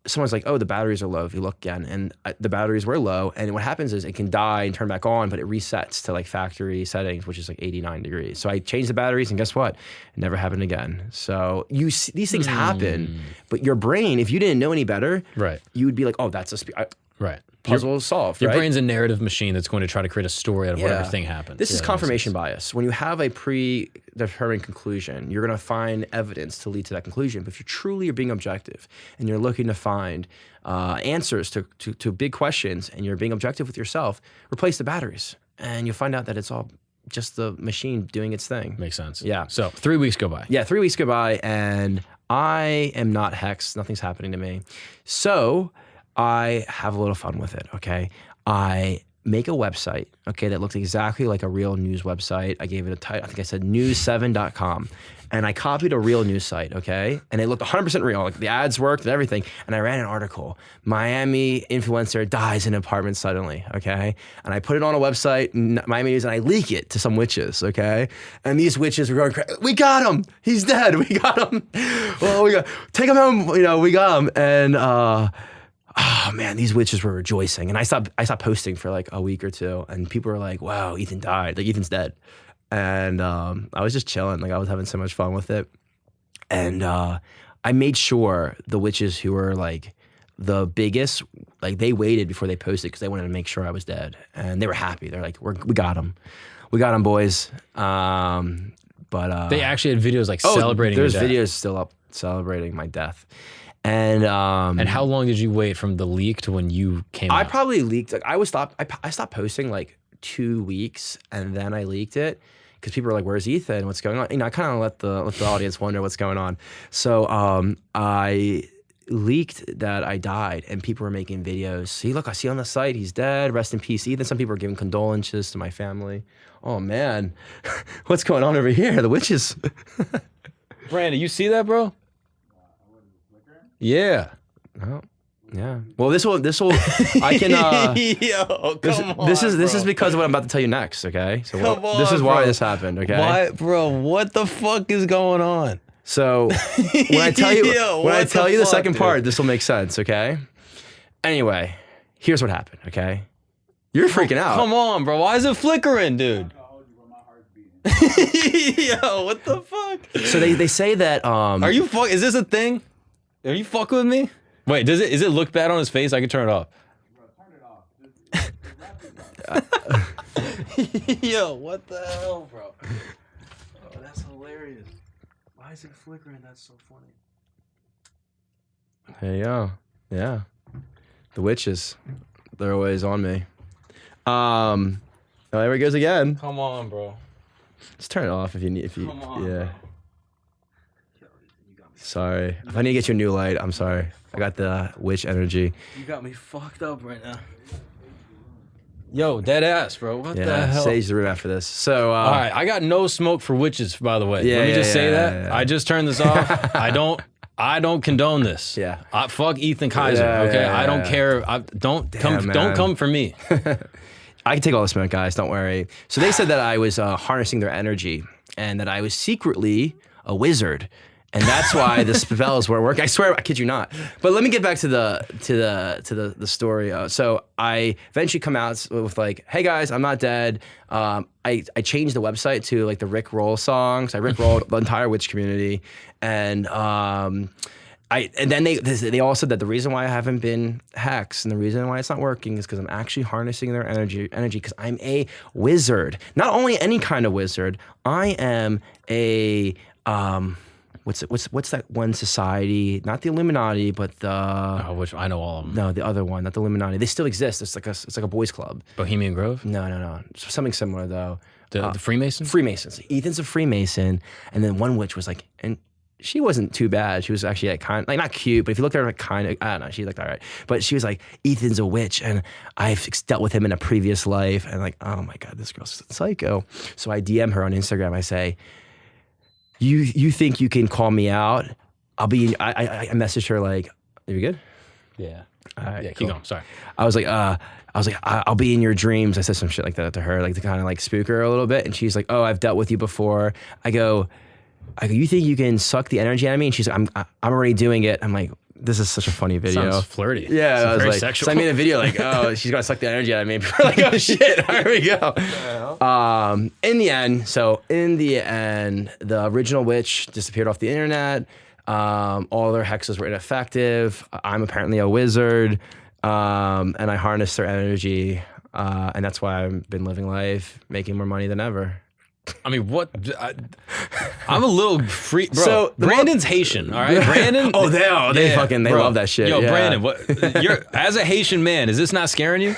someone's like, oh, the batteries are low if you look again. And the batteries were low. And what happens is it can die and turn back on, but it resets to like factory settings, which is like 89 degrees. So I changed the batteries, and guess what? It never happened again. So you see, these things happen, but your brain, if you didn't know any better, right, you would be like, oh, that's a right. Puzzle solved. Your right? brain's a narrative machine that's going to try to create a story out of whatever thing happens. This is confirmation bias. When you have a predetermined conclusion, you're going to find evidence to lead to that conclusion. But if you truly are being objective and you're looking to find answers to big questions and you're being objective with yourself, replace the batteries and you'll find out that it's all just the machine doing its thing. Makes sense. Yeah. So 3 weeks go by. Yeah, 3 weeks go by and I am not hexed. Nothing's happening to me. So I have a little fun with it, okay? I make a website, okay, that looks exactly like a real news website. I gave it a title, I think I said news7.com. And I copied a real news site, okay? And it looked 100% real. Like the ads worked and everything. And I ran an article. Miami influencer dies in an apartment suddenly, okay? And I put it on a website, Miami News, and I leak it to some witches, okay? And these witches were going crazy. We got him. He's dead. We got him. Well, take him home. We got him. And oh man, these witches were rejoicing. And I stopped posting for like a week or two, and people were like, wow, Ethan died. Like Ethan's dead. And I was just chilling. Like I was having so much fun with it. And I made sure the witches who were like the biggest, like they waited before they posted because they wanted to make sure I was dead. And they were happy. They're like, we got him. We got him, boys. But they actually had videos like celebrating your death. There's videos still up celebrating my death. And how long did you wait from the leak to when you came out? I probably leaked, like I stopped posting like 2 weeks and then I leaked it because people were like, where's Ethan? What's going on? I kind of let the audience wonder what's going on. So I leaked that I died, and people were making videos. See, look, I see on the site he's dead. Rest in peace, Ethan. Some people are giving condolences to my family. Oh man, what's going on over here? The witches. Brandon, you see that, bro? Yeah. Oh, yeah. Well, this will. I can. Yo, come on. This is bro. because of what I'm about to tell you next. Okay. So Come on, this is why bro. this happened. Okay. Why, bro? What the fuck is going on? So when I tell you Yo, when I what tell the you the fuck, second dude? part, this will make sense. Okay. Anyway, here's what happened. Okay. You're freaking out. Come on, bro. Why is it flickering, dude? Yo, what the fuck? So they say that. Are you fuck? Is this a thing? Are you fucking with me? Wait, is it look bad on his face? I can turn it off. Yo, what the hell, bro? Oh, that's hilarious. Why is it flickering? That's so funny. There you go. Yeah. The witches. They're always on me. Oh, there it goes again. Come on, bro. Just turn it off if you need. If you. Come on, Yeah. bro. Sorry. If I need to get you a new light, I'm sorry. I got the witch energy. You got me fucked up right now. Yo, dead ass, bro. What the Yeah. hell? Sage the room after this. So. All right, I got no smoke for witches, by the way. Yeah, Let me yeah, just say yeah, that. yeah. I just turned this off. I don't condone this. Yeah. Fuck Ethan Kaiser. Yeah, okay, yeah, I don't yeah. care. Don't man. come for me. I can take all the smoke, guys. Don't worry. So they said that I was harnessing their energy and that I was secretly a wizard. And that's why the spells weren't working. I swear, I kid you not. But let me get back to the story. So I eventually come out with like, "Hey guys, I'm not dead." I changed the website to like the Rick Roll songs. I Rick rolled the entire witch community, and and then they all said that the reason why I haven't been hexed and the reason why it's not working is because I'm actually harnessing their energy because I'm a wizard. Not only any kind of wizard. I am a What's that one society? Not the Illuminati, but the Which I know all of them. no, the other one, not the Illuminati. They still exist. It's like a boys' club. Bohemian Grove, No. Something similar though. the Freemasons. Freemasons. Ethan's a Freemason, and then one witch was like, and she wasn't too bad. She was actually like not cute, but if you looked at her like kind of, I don't know, she looked all right. But she was like, Ethan's a witch, and I've dealt with him in a previous life, and like, oh my god, this girl's psycho. So I DM her on Instagram. I say, You think you can call me out? I'll be. I messaged her like, "Are you good?" Yeah. All right, Yeah. cool. Keep going. Sorry. I was like, I'll be in your dreams. I said some shit like that to her, like to kind of like spook her a little bit. And she's like, "Oh, I've dealt with you before." I go, you think you can suck the energy out of me? And she's like, I'm already doing it. I'm like, this is such a funny video. Sounds flirty. Yeah, Sounds I was very like, sexual. so I made a video like, oh, she's gonna suck the energy out of me. We're like, oh shit, here we go. In the end, the original witch disappeared off the internet. All their hexes were ineffective. I'm apparently a wizard, and I harnessed their energy, and that's why I've been living life, making more money than ever. I mean, what? I'm a little free, bro. So, Brandon's Haitian, all right? Brandon. they fucking bro. love that shit. Yo, yeah. Brandon, what? You're as a Haitian man, is this not scaring you?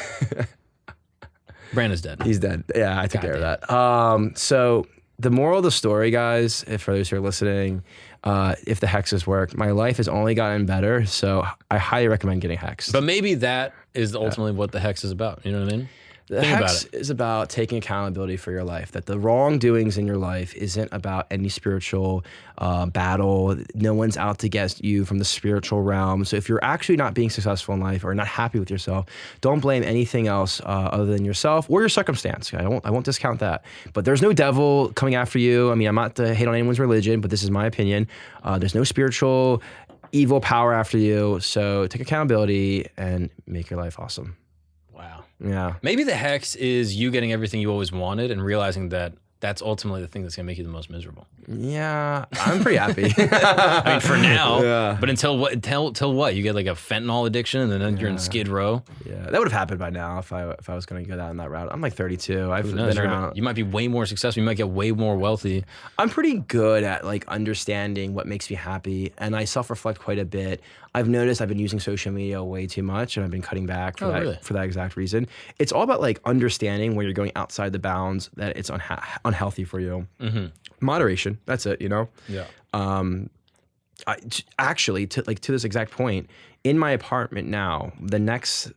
Brandon's dead. He's dead. Yeah, I took care of that. So the moral of the story, guys, if for those who are listening, if the hexes work, my life has only gotten better. So I highly recommend getting hexed. But maybe that is ultimately what the hex is about. You know what I mean? The Think about hex it. is about taking accountability for your life, that the wrongdoings in your life isn't about any spiritual battle. No one's out to get you from the spiritual realm. So if you're actually not being successful in life or not happy with yourself, don't blame anything else other than yourself or your circumstance. I won't discount that. But there's no devil coming after you. I mean, I'm not to hate on anyone's religion, but this is my opinion. There's no spiritual evil power after you. So take accountability and make your life awesome. Wow. Yeah. Maybe the hex is you getting everything you always wanted and realizing that that's ultimately the thing that's gonna make you the most miserable. Yeah, I'm pretty happy. I mean, for now. Yeah. But until what? Till what? You get like a fentanyl addiction, and then you're in Skid Row. Yeah, that would have happened by now if I was going to go down that route. I'm like 32. I've Who knows? been around. You might be way more successful. You might get way more wealthy. I'm pretty good at like understanding what makes me happy, and I self-reflect quite a bit. I've noticed I've been using social media way too much, and I've been cutting back for for that exact reason. It's all about like understanding when you're going outside the bounds that it's unhealthy for you. Mm-hmm. Moderation. That's it. You know. Yeah. Actually, to this exact point, in my apartment now, the next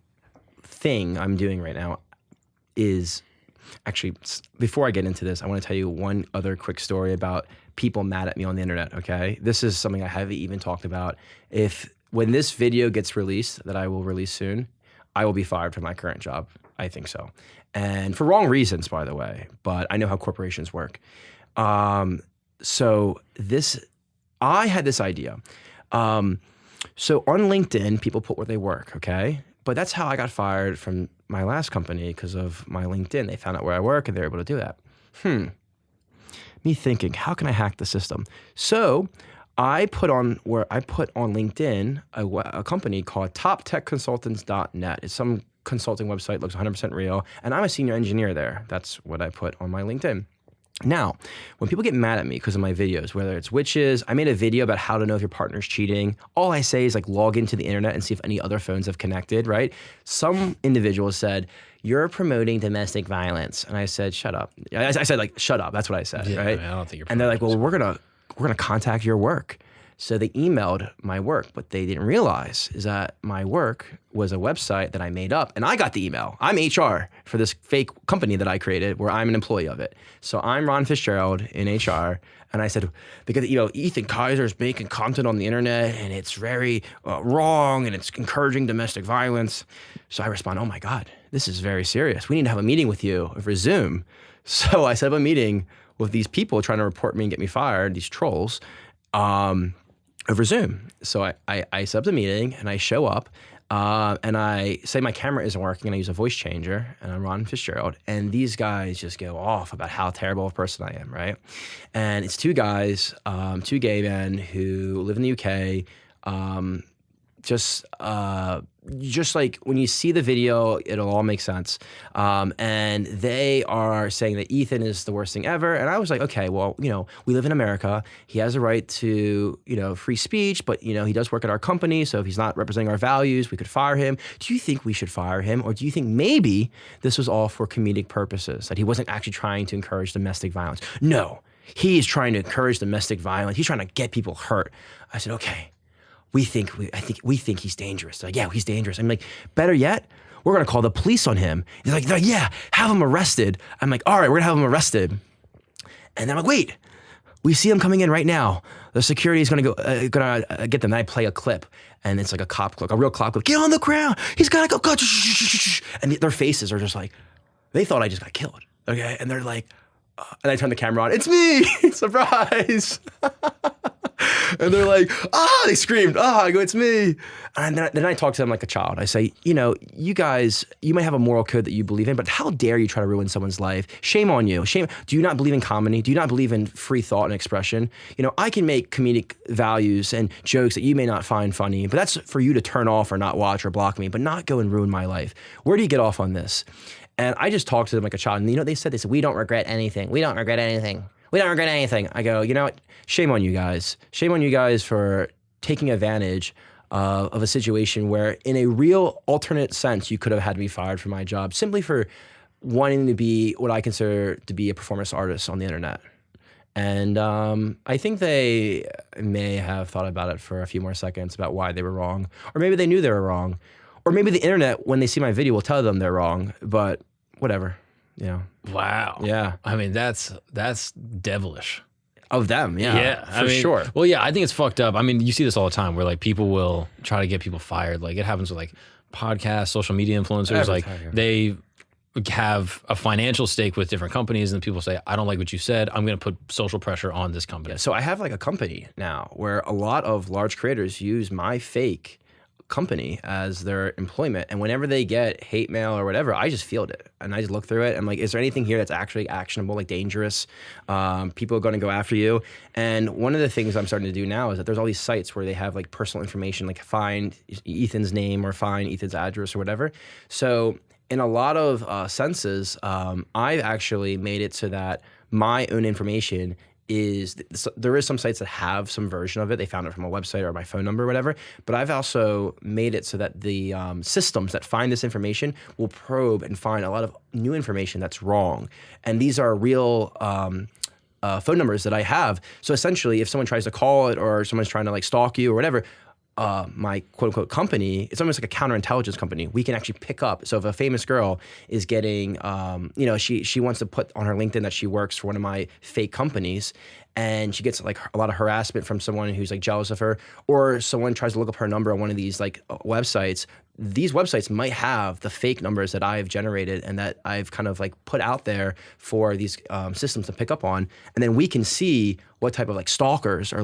thing I'm doing right now is actually, before I get into this, I want to tell you one other quick story about people mad at me on the internet, okay? This is something I haven't even talked about. When this video gets released, that I will release soon, I will be fired from my current job. I think so. And for wrong reasons, by the way, but I know how corporations work. I had this idea. So on LinkedIn, people put where they work, okay? But that's how I got fired from my last company because of my LinkedIn. They found out where I work and they're able to do that. Me thinking, how can I hack the system? So I put on LinkedIn a company called toptechconsultants.net. It's some consulting website, looks 100% real, and I'm a senior engineer there. That's what I put on my LinkedIn. Now, when people get mad at me because of my videos, whether it's witches, I made a video about how to know if your partner's cheating. All I say is like log into the internet and see if any other phones have connected, right? Some individuals said, you're promoting domestic violence. And I said, shut up. I said like, shut up. That's what I said, right? I mean, I don't think you're and they're like, well, we're gonna contact your work. So they emailed my work. What they didn't realize is that my work was a website that I made up, and I got the email. I'm HR for this fake company that I created where I'm an employee of it. So I'm Ron Fitzgerald in HR, and I said, because Ethan Kaiser's making content on the internet, and it's very wrong, and it's encouraging domestic violence. So I respond, oh my God, this is very serious. We need to have a meeting with you over Zoom. So I set up a meeting with these people trying to report me and get me fired, these trolls, over Zoom. So I set up the meeting and I show up and I say my camera isn't working and I use a voice changer and I'm Ron Fitzgerald. And these guys just go off about how terrible of a person I am, right? And it's two guys, two gay men who live in the UK, just like when you see the video, it'll all make sense. And they are saying that Ethan is the worst thing ever. And I was like, okay, well, we live in America. He has a right to, free speech, but, he does work at our company. So if he's not representing our values, we could fire him. Do you think we should fire him? Or do you think maybe this was all for comedic purposes, that he wasn't actually trying to encourage domestic violence? No, he is trying to encourage domestic violence. He's trying to get people hurt. I said, okay. We think he's dangerous. They're like, yeah, he's dangerous. I'm like, better yet, we're gonna call the police on him. They're like, yeah, have him arrested. I'm like, all right, we're gonna have him arrested. And then I'm like, wait, we see him coming in right now. The security is gonna get them. And I play a clip, and it's like a cop clip, a real cop clip. Get on the ground. He's gotta go. And their faces are just like, they thought I just got killed. Okay, and they're like, and I turn the camera on. It's me. Surprise. And they're like, they screamed, I go, it's me. And then I talk to them like a child. I say, you guys, you may have a moral code that you believe in, but how dare you try to ruin someone's life? Shame on you. Shame. Do you not believe in comedy? Do you not believe in free thought and expression? I can make comedic values and jokes that you may not find funny, but that's for you to turn off or not watch or block me, but not go and ruin my life. Where do you get off on this? And I just talked to them like a child. And they said, we don't regret anything. We don't regret anything. We don't regret anything. I go, you know what? Shame on you guys. Shame on you guys for taking advantage of a situation where in a real alternate sense, you could have had me fired from my job simply for wanting to be what I consider to be a performance artist on the internet. And I think they may have thought about it for a few more seconds about why they were wrong. Or maybe they knew they were wrong. Or maybe the internet, when they see my video, will tell them they're wrong. But whatever. Wow. Yeah. I mean, that's devilish. Of them, yeah. For sure. Well, yeah, I think it's fucked up. I mean, you see this all the time where like people will try to get people fired. Like it happens with like podcasts, social media influencers. They have a financial stake with different companies and people say, I don't like what you said. I'm going to put social pressure on this company. Yeah, so I have like a company now where a lot of large creators use my fake company as their employment, and whenever they get hate mail or whatever, I just field it and I just look through it. I'm like, is there anything here that's actually actionable, like dangerous? People are going to go after you. And one of the things I'm starting to do now is that there's all these sites where they have like personal information, like find Ethan's name or find Ethan's address or whatever. So in a lot of senses, I've actually made it so that my own information there is some sites that have some version of it. They found it from a website or my phone number or whatever. But I've also made it so that the systems that find this information will probe and find a lot of new information that's wrong. And these are real phone numbers that I have. So essentially, if someone tries to call it or someone's trying to like stalk you or whatever, my quote unquote company, it's almost like a counterintelligence company. We can actually pick up. So if a famous girl is getting, she wants to put on her LinkedIn that she works for one of my fake companies, and she gets like a lot of harassment from someone who's like jealous of her, or someone tries to look up her number on one of these like websites. These websites might have the fake numbers that I've generated and that I've kind of like put out there for these systems to pick up on, and then we can see what type of like stalkers are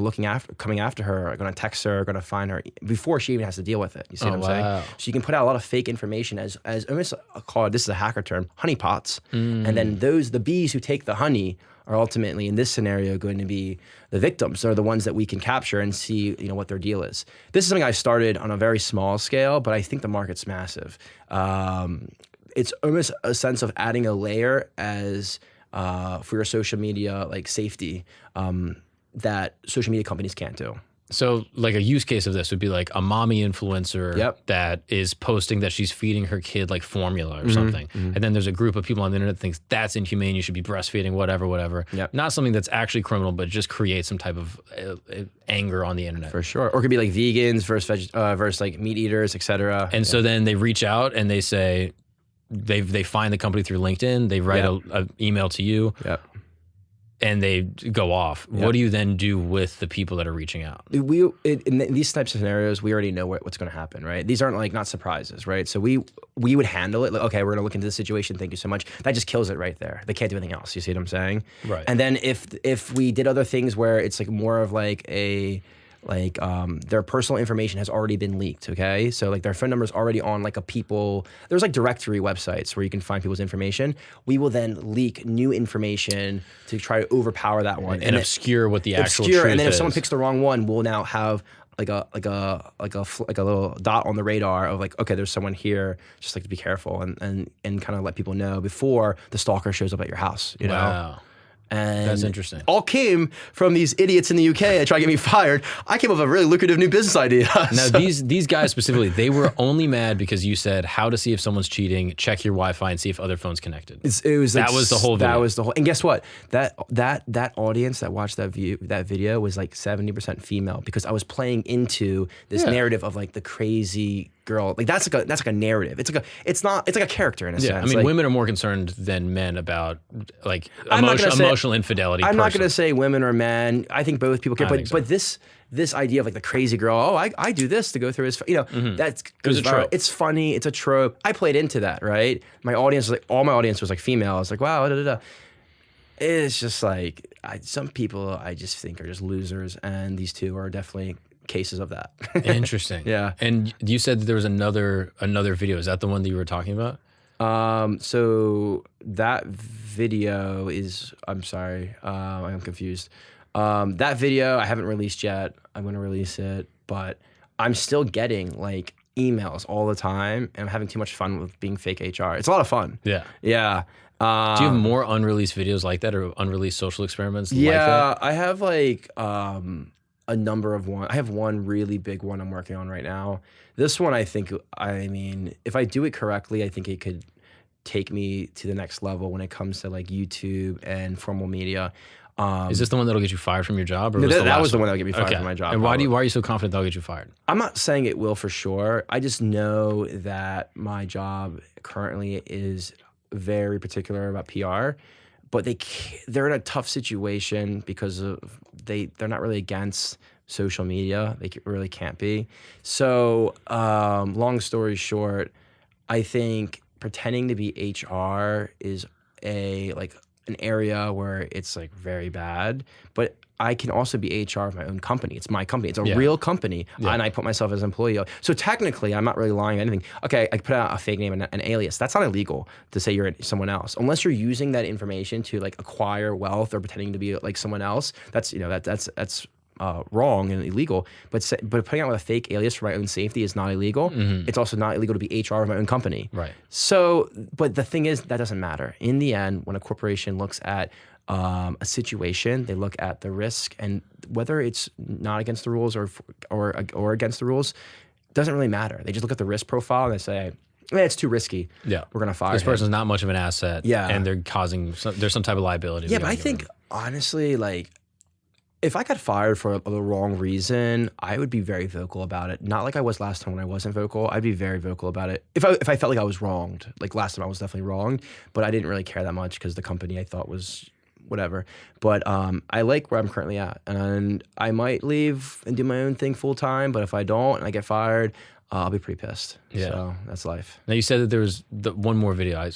coming after her, are going to text her, are going to find her before she even has to deal with it. You see what I'm saying? So you can put out a lot of fake information as almost called, this is a hacker term, honeypots, and then the bees who take the honey are ultimately in this scenario going to be the victims. They're the ones that we can capture and see, what their deal is. This is something I started on a very small scale, but I think the market's massive. It's almost a sense of adding a layer as for your social media like safety that social media companies can't do. So like a use case of this would be like a mommy influencer that is posting that she's feeding her kid like formula or something. And then there's a group of people on the internet that thinks that's inhumane, you should be breastfeeding, whatever. Not something that's actually criminal, but just creates some type of anger on the internet. For sure. Or it could be like vegans versus like meat eaters, etc. And so then they reach out and they say, they find the company through LinkedIn, they write an email to you. And they go off. What do you then do with the people that are reaching out? In these types of scenarios, we already know what's going to happen, right? These aren't like not surprises, right? So we would handle it. Like, okay, we're going to look into the situation. Thank you so much. That just kills it right there. They can't do anything else. You see what I'm saying? Right. And then if we did other things where it's like more of like their personal information has already been leaked, okay? So like their phone number is already on like there's like directory websites where you can find people's information. We will then leak new information to try to overpower that one. And obscure what the actual truth is. And then if someone picks the wrong one, we'll now have like a little dot on the radar of like, okay, there's someone here, just like to be careful and kind of let people know before the stalker shows up at your house, you know? Wow. And that's interesting. All came from these idiots in the UK that try to get me fired. I came up with a really lucrative new business idea. Now, these guys specifically, they were only mad because you said how to see if someone's cheating, check your Wi-Fi and see if other phones connected. That was the whole video. That was the whole. And guess what? That audience that watched that video was like 70% female because I was playing into this narrative of like the crazy girl. Like that's like a narrative. It's like a character in a sense. I mean, like, women are more concerned than men about like emotional infidelity. I'm not going to say women or men. I think both people care. But this idea of like the crazy girl, I do this to go through his, that's a trope. It's funny. It's a trope. I played into that, right? All my audience was like female. I was like, wow, It's just like, some people I just think are just losers. And these two are definitely cases of that. Interesting. Yeah. And you said that there was another video. Is that the one that you were talking about? So that video is, I'm sorry, I'm confused. That video I haven't released yet. I'm going to release it, but I'm still getting like emails all the time and I'm having too much fun with being fake HR. It's a lot of fun. Yeah. Yeah. Do you have more unreleased videos like that or unreleased social experiments like that? Yeah, I have like, a number of one. I have one really big one I'm working on right now. This one, if I do it correctly, I think it could take me to the next level when it comes to like YouTube and formal media. Is this the one that'll get you fired from your job? Or that was the one that'll get me fired from my job. And why are you so confident that'll get you fired? I'm not saying it will for sure. I just know that my job currently is very particular about PR. But they're in a tough situation because of they're not really against social media. They really can't be. So long story short, I think pretending to be HR is an area where it's like very bad. But I can also be HR of my own company. It's my company. It's a real company, and I put myself as an employee. So technically, I'm not really lying or anything. Okay, I put out a fake name and an alias. That's not illegal to say you're someone else, unless you're using that information to like acquire wealth or pretending to be like someone else. That's that's wrong and illegal. But putting out with a fake alias for my own safety is not illegal. It's also not illegal to be HR of my own company. Right. So, but the thing is, that doesn't matter. In the end, when a corporation looks at a situation, they look at the risk, and whether it's not against the rules or against the rules, doesn't really matter. They just look at the risk profile and they say, it's too risky. Yeah, we're gonna fire this him. person's not much of an asset. Yeah, and they're there's some type of liability. Yeah, but I think Honestly, like, if I got fired for the wrong reason, I would be very vocal about it. Not like I was last time when I wasn't vocal. I'd be very vocal about it. If I felt like I was wronged, like last time I was definitely wronged, but I didn't really care that much because the company I thought was whatever. But I like where I'm currently at, and I might leave and do my own thing full time. But if I don't and I get fired, I'll be pretty pissed. Yeah. So that's life. Now you said that there was one more video. I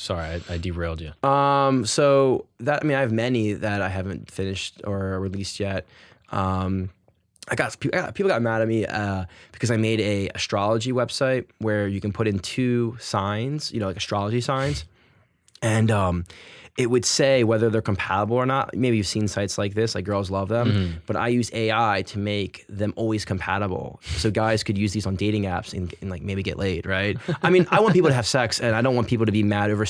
derailed you. So that, I mean, I have many that I haven't finished or released yet. People got mad at me because I made a astrology website where you can put in 2 signs, you know, like astrology signs, and it would say whether they're compatible or not. Maybe you've seen sites like this, like girls love them, but I use AI to make them always compatible. So guys could use these on dating apps and like maybe get laid, right? I mean, I want people to have sex, and I don't want people to be mad over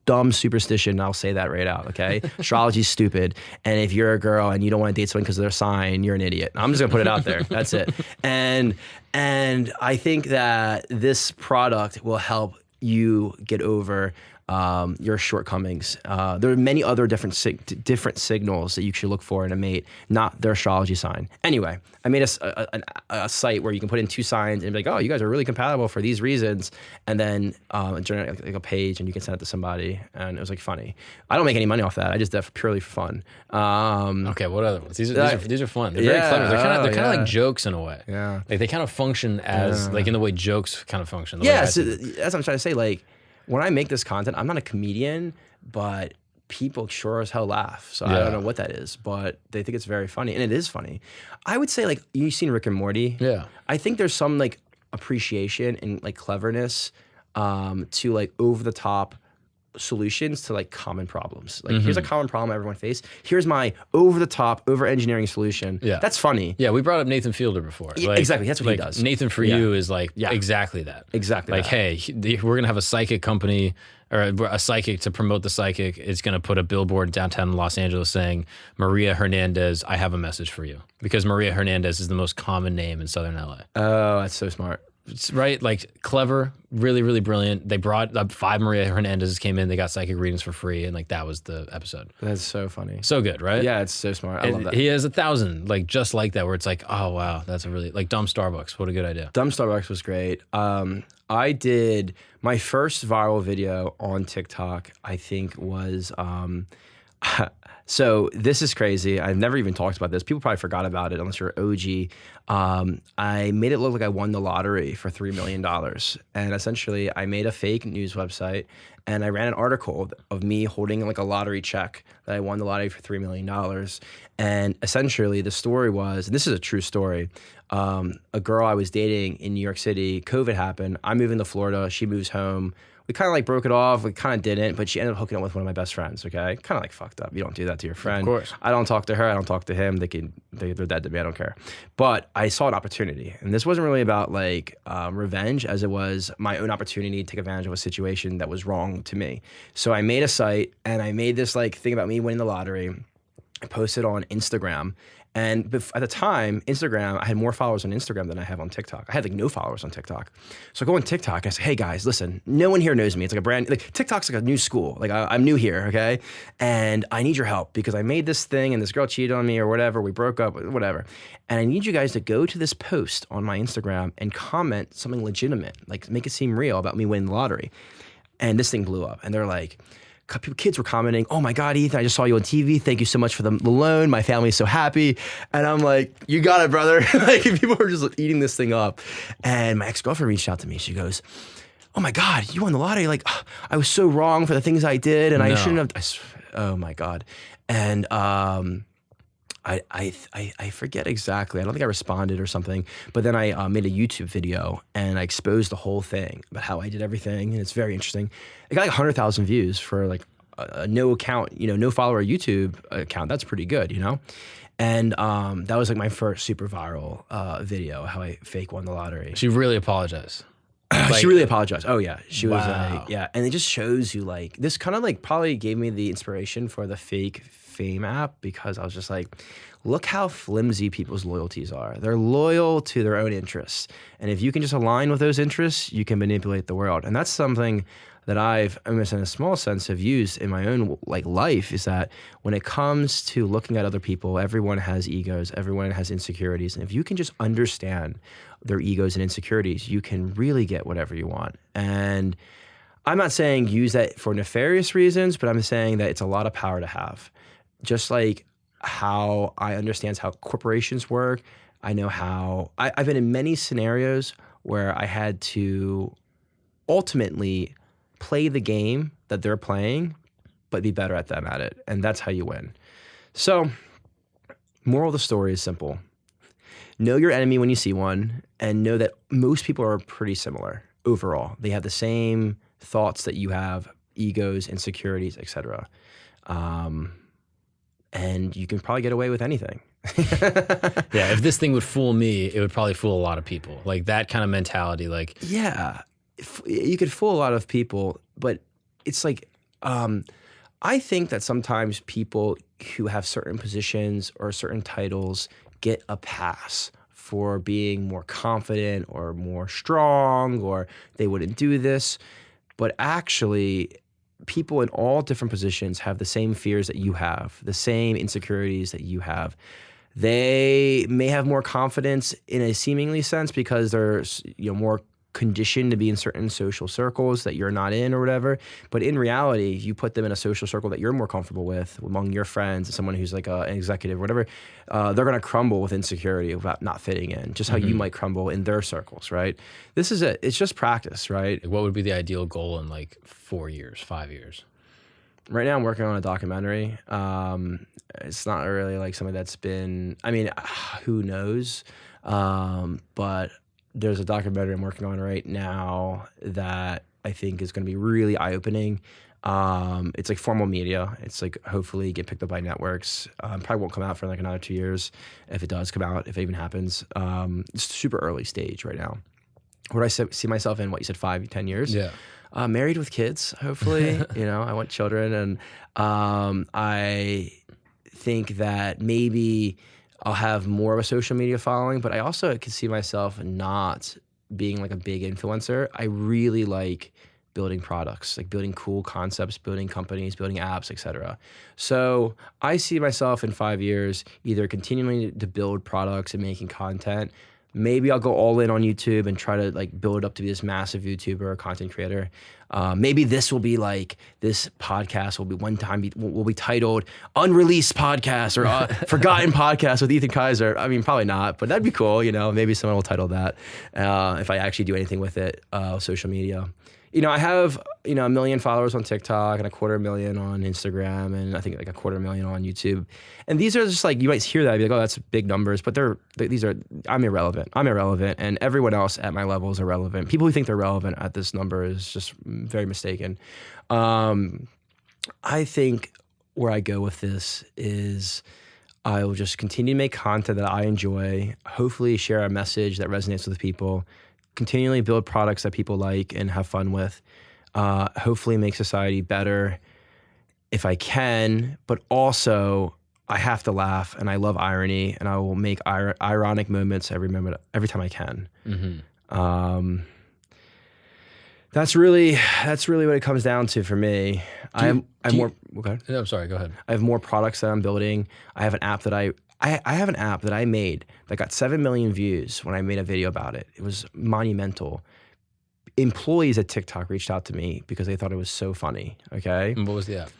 dumb superstition. I'll say that right out, okay? Astrology's stupid, and if you're a girl and you don't want to date someone because of their sign, you're an idiot. I'm just gonna put it out there. That's it. And I think that this product will help you get over your shortcomings. There are many other different signals that you should look for in a mate, not their astrology sign. Anyway, I made a site where you can put in 2 signs and be like, oh, you guys are really compatible for these reasons, and then generate like a page and you can send it to somebody, and it was like funny. I don't make any money off that. I just did it purely for fun. Okay, what other ones? These are fun. They're very clever. They're kind of like jokes in a way. Yeah. Like they kind of function as like in the way jokes kind of function. So that's what I'm trying to say. Like, when I make this content, I'm not a comedian, but people sure as hell laugh. So I don't know what that is, but they think it's very funny, and it is funny. I would say, like, you've seen Rick and Morty. Yeah. I think there's some like appreciation and like cleverness to like over the top solutions to like common problems. Like here's a common problem everyone faces. Here's my over the top, over engineering solution. Yeah. That's funny. Yeah, we brought up Nathan Fielder before. Yeah, exactly. That's what he does. Nathan for you is like exactly that. Exactly. Like, hey, we're gonna have a psychic company or a psychic to promote the psychic. It's gonna put a billboard downtown Los Angeles saying, Maria Hernandez, I have a message for you. Because Maria Hernandez is the most common name in Southern LA. Oh, that's so smart. Right? Like clever, really, really brilliant. They brought up 5 Maria Hernandezes came in, they got psychic readings for free, and like that was the episode. That's so funny. So good, right? Yeah, it's so smart. I love that. He has 1,000, like just like that, where it's like, oh wow, that's a really like Dumb Starbucks. What a good idea. Dumb Starbucks was great. I did my first viral video on TikTok, I think was so this is crazy. I've never even talked about this. People probably forgot about it unless you're OG. I made it look like I won the lottery for $3 million. And essentially I made a fake news website and I ran an article of me holding like a lottery check that I won the lottery for $3 million. And essentially the story was, and this is a true story, a girl I was dating in New York City, COVID happened. I moved into Florida, she moves home. We kind of like broke it off. We kind of didn't, but she ended up hooking up with one of my best friends. Okay, kind of like fucked up. You don't do that to your friend. Of course. I don't talk to her. I don't talk to him. They're dead to me. I don't care. But I saw an opportunity, and this wasn't really about like revenge, as it was my own opportunity to take advantage of a situation that was wrong to me. So I made a site, and I made this like thing about me winning the lottery. I posted on Instagram. And at the time, Instagram, I had more followers on Instagram than I have on TikTok. I had like no followers on TikTok. So I go on TikTok and I say, hey guys, listen, no one here knows me. It's like a brand, like TikTok's like a new school. Like I'm new here, okay? And I need your help because I made this thing and this girl cheated on me or whatever. We broke up, whatever. And I need you guys to go to this post on my Instagram and comment something legitimate, like make it seem real about me winning the lottery. And this thing blew up. And they're like, kids were commenting, oh my God, Ethan, I just saw you on TV. Thank you so much for the loan. My family's so happy. And I'm like, you got it, brother. Like people were just eating this thing up. And my ex-girlfriend reached out to me. She goes, oh my God, you won the lottery. Like I was so wrong for the things I did. And I shouldn't have, oh my God. And I forget exactly. I don't think I responded or something, but then I made a YouTube video and I exposed the whole thing about how I did everything, and it's very interesting. It got like 100,000 views for like a no account, no follower YouTube account. That's pretty good, And that was like my first super viral video, how I fake won the lottery. She really apologized. She really apologized. Oh yeah, she was Wow. like, yeah, and it just shows you like this kind of like probably gave me the inspiration for the fake fame app because I was just like, look how flimsy people's loyalties are. They're loyal to their own interests. And if you can just align with those interests, you can manipulate the world. And that's something that I've, almost in a small sense, have used in my own life, is that when it comes to looking at other people, everyone has egos, everyone has insecurities. And if you can just understand their egos and insecurities, you can really get whatever you want. And I'm not saying use that for nefarious reasons, but I'm saying that it's a lot of power to have. Just like how I understand how corporations work, I know how, I've been in many scenarios where I had to ultimately play the game that they're playing, but be better at them at it. And that's how you win. So, moral of the story is simple. Know your enemy when you see one, and know that most people are pretty similar overall. They have the same thoughts that you have, egos, insecurities, etc. And you can probably get away with anything. Yeah, if this thing would fool me, it would probably fool a lot of people. Like that kind of mentality, like yeah, you could fool a lot of people, but it's like I think that sometimes people who have certain positions or certain titles get a pass for being more confident or more strong, or they wouldn't do this. But actually, people in all different positions have the same fears that you have, the same insecurities that you have. They may have more confidence in a seemingly sense because they're more conditioned to be in certain social circles that you're not in or whatever. But in reality, you put them in a social circle that you're more comfortable with among your friends, someone who's like an executive or whatever, they're going to crumble with insecurity about not fitting in, just how you might crumble in their circles, right? This is it. It's just practice, right? what would be the ideal goal in like 4 years, 5 years? Right now I'm working on a documentary. It's not really like something that's been, I mean, who knows? But there's a documentary I'm working on right now that I think is going to be really eye-opening. It's like formal media. It's like hopefully get picked up by networks. Probably won't come out for like another 2 years if it does come out, if it even happens. It's super early stage right now. Where do I see myself in, what you said, 5, 10 years? Yeah. Married with kids, hopefully. I want children, and I think that maybe I'll have more of a social media following, but I also could see myself not being like a big influencer. I really like building products, like building cool concepts, building companies, building apps, etc. So I see myself in 5 years either continuing to build products and making content. Maybe I'll go all in on YouTube and try to like build up to be this massive YouTuber or content creator. Maybe this will be like, this podcast will be will be titled Unreleased Podcast or Forgotten Podcast with Ethan Kaiser. I mean, probably not, but that'd be cool. Maybe someone will title that if I actually do anything with it, social media. I have, 1 million followers on TikTok and 250,000 on Instagram, and I think like 250,000 on YouTube. And these are just like, you might hear that and be like, oh, that's big numbers, but I'm irrelevant. I'm irrelevant, and everyone else at my level is irrelevant. People who think they're relevant at this number is just very mistaken. I think where I go with this is I will just continue to make content that I enjoy, hopefully share a message that resonates with people, continually build products that people like and have fun with, hopefully make society better if I can, but also I have to laugh, and I love irony, and I will make ironic moments every time I can. That's really what it comes down to for me. Okay. No, I'm sorry, go ahead. I have more products that I'm building. I have an app that I have an app that I made that got 7 million views when I made a video about it. It was monumental. Employees at TikTok reached out to me because they thought it was so funny, okay? And what was the app?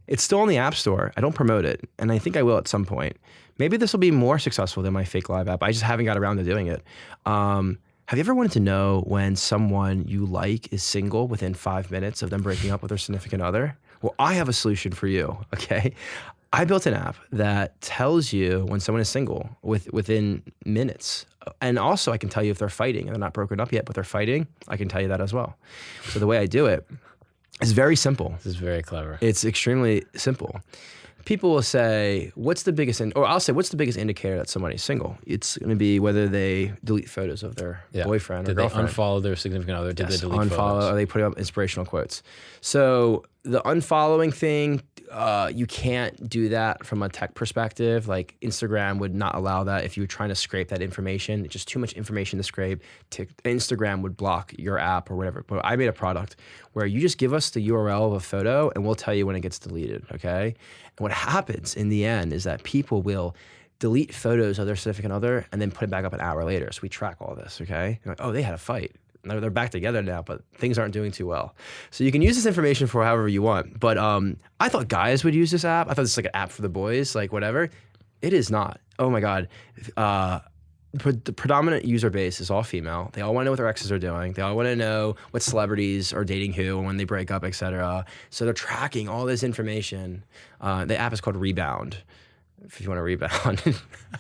It's still in the App Store. I don't promote it, and I think I will at some point. Maybe this will be more successful than my fake live app. I just haven't got around to doing it. Have you ever wanted to know when someone you like is single within 5 minutes of them breaking up with their significant other? Well, I have a solution for you, okay? I built an app that tells you when someone is single within minutes. And also I can tell you if they're fighting and they're not broken up yet, but they're fighting. I can tell you that as well. So the way I do it is very simple. This is very clever. It's extremely simple. People will say, what's the biggest indicator that somebody's single? It's going to be whether they delete photos of their boyfriend or girlfriend. Did they unfollow their significant other? Did they delete unfollow? photos? Are they putting up inspirational quotes? So the unfollowing thing, you can't do that from a tech perspective. Like Instagram would not allow that if you were trying to scrape that information. It's just too much information to scrape. Instagram would block your app or whatever. But I made a product where you just give us the URL of a photo and we'll tell you when it gets deleted, okay? And what happens in the end is that people will delete photos of their significant other and then put it back up an hour later. So we track all this, okay? You're like, oh, they had a fight. They're back together now, but things aren't doing too well. So you can use this information for however you want. But I thought guys would use this app. I thought this was like an app for the boys, like whatever. It is not. Oh my God. The predominant user base is all female. They all want to know what their exes are doing. They all want to know what celebrities are dating who and when they break up, etc. So they're tracking all this information. The app is called Rebound. If you want to rebound.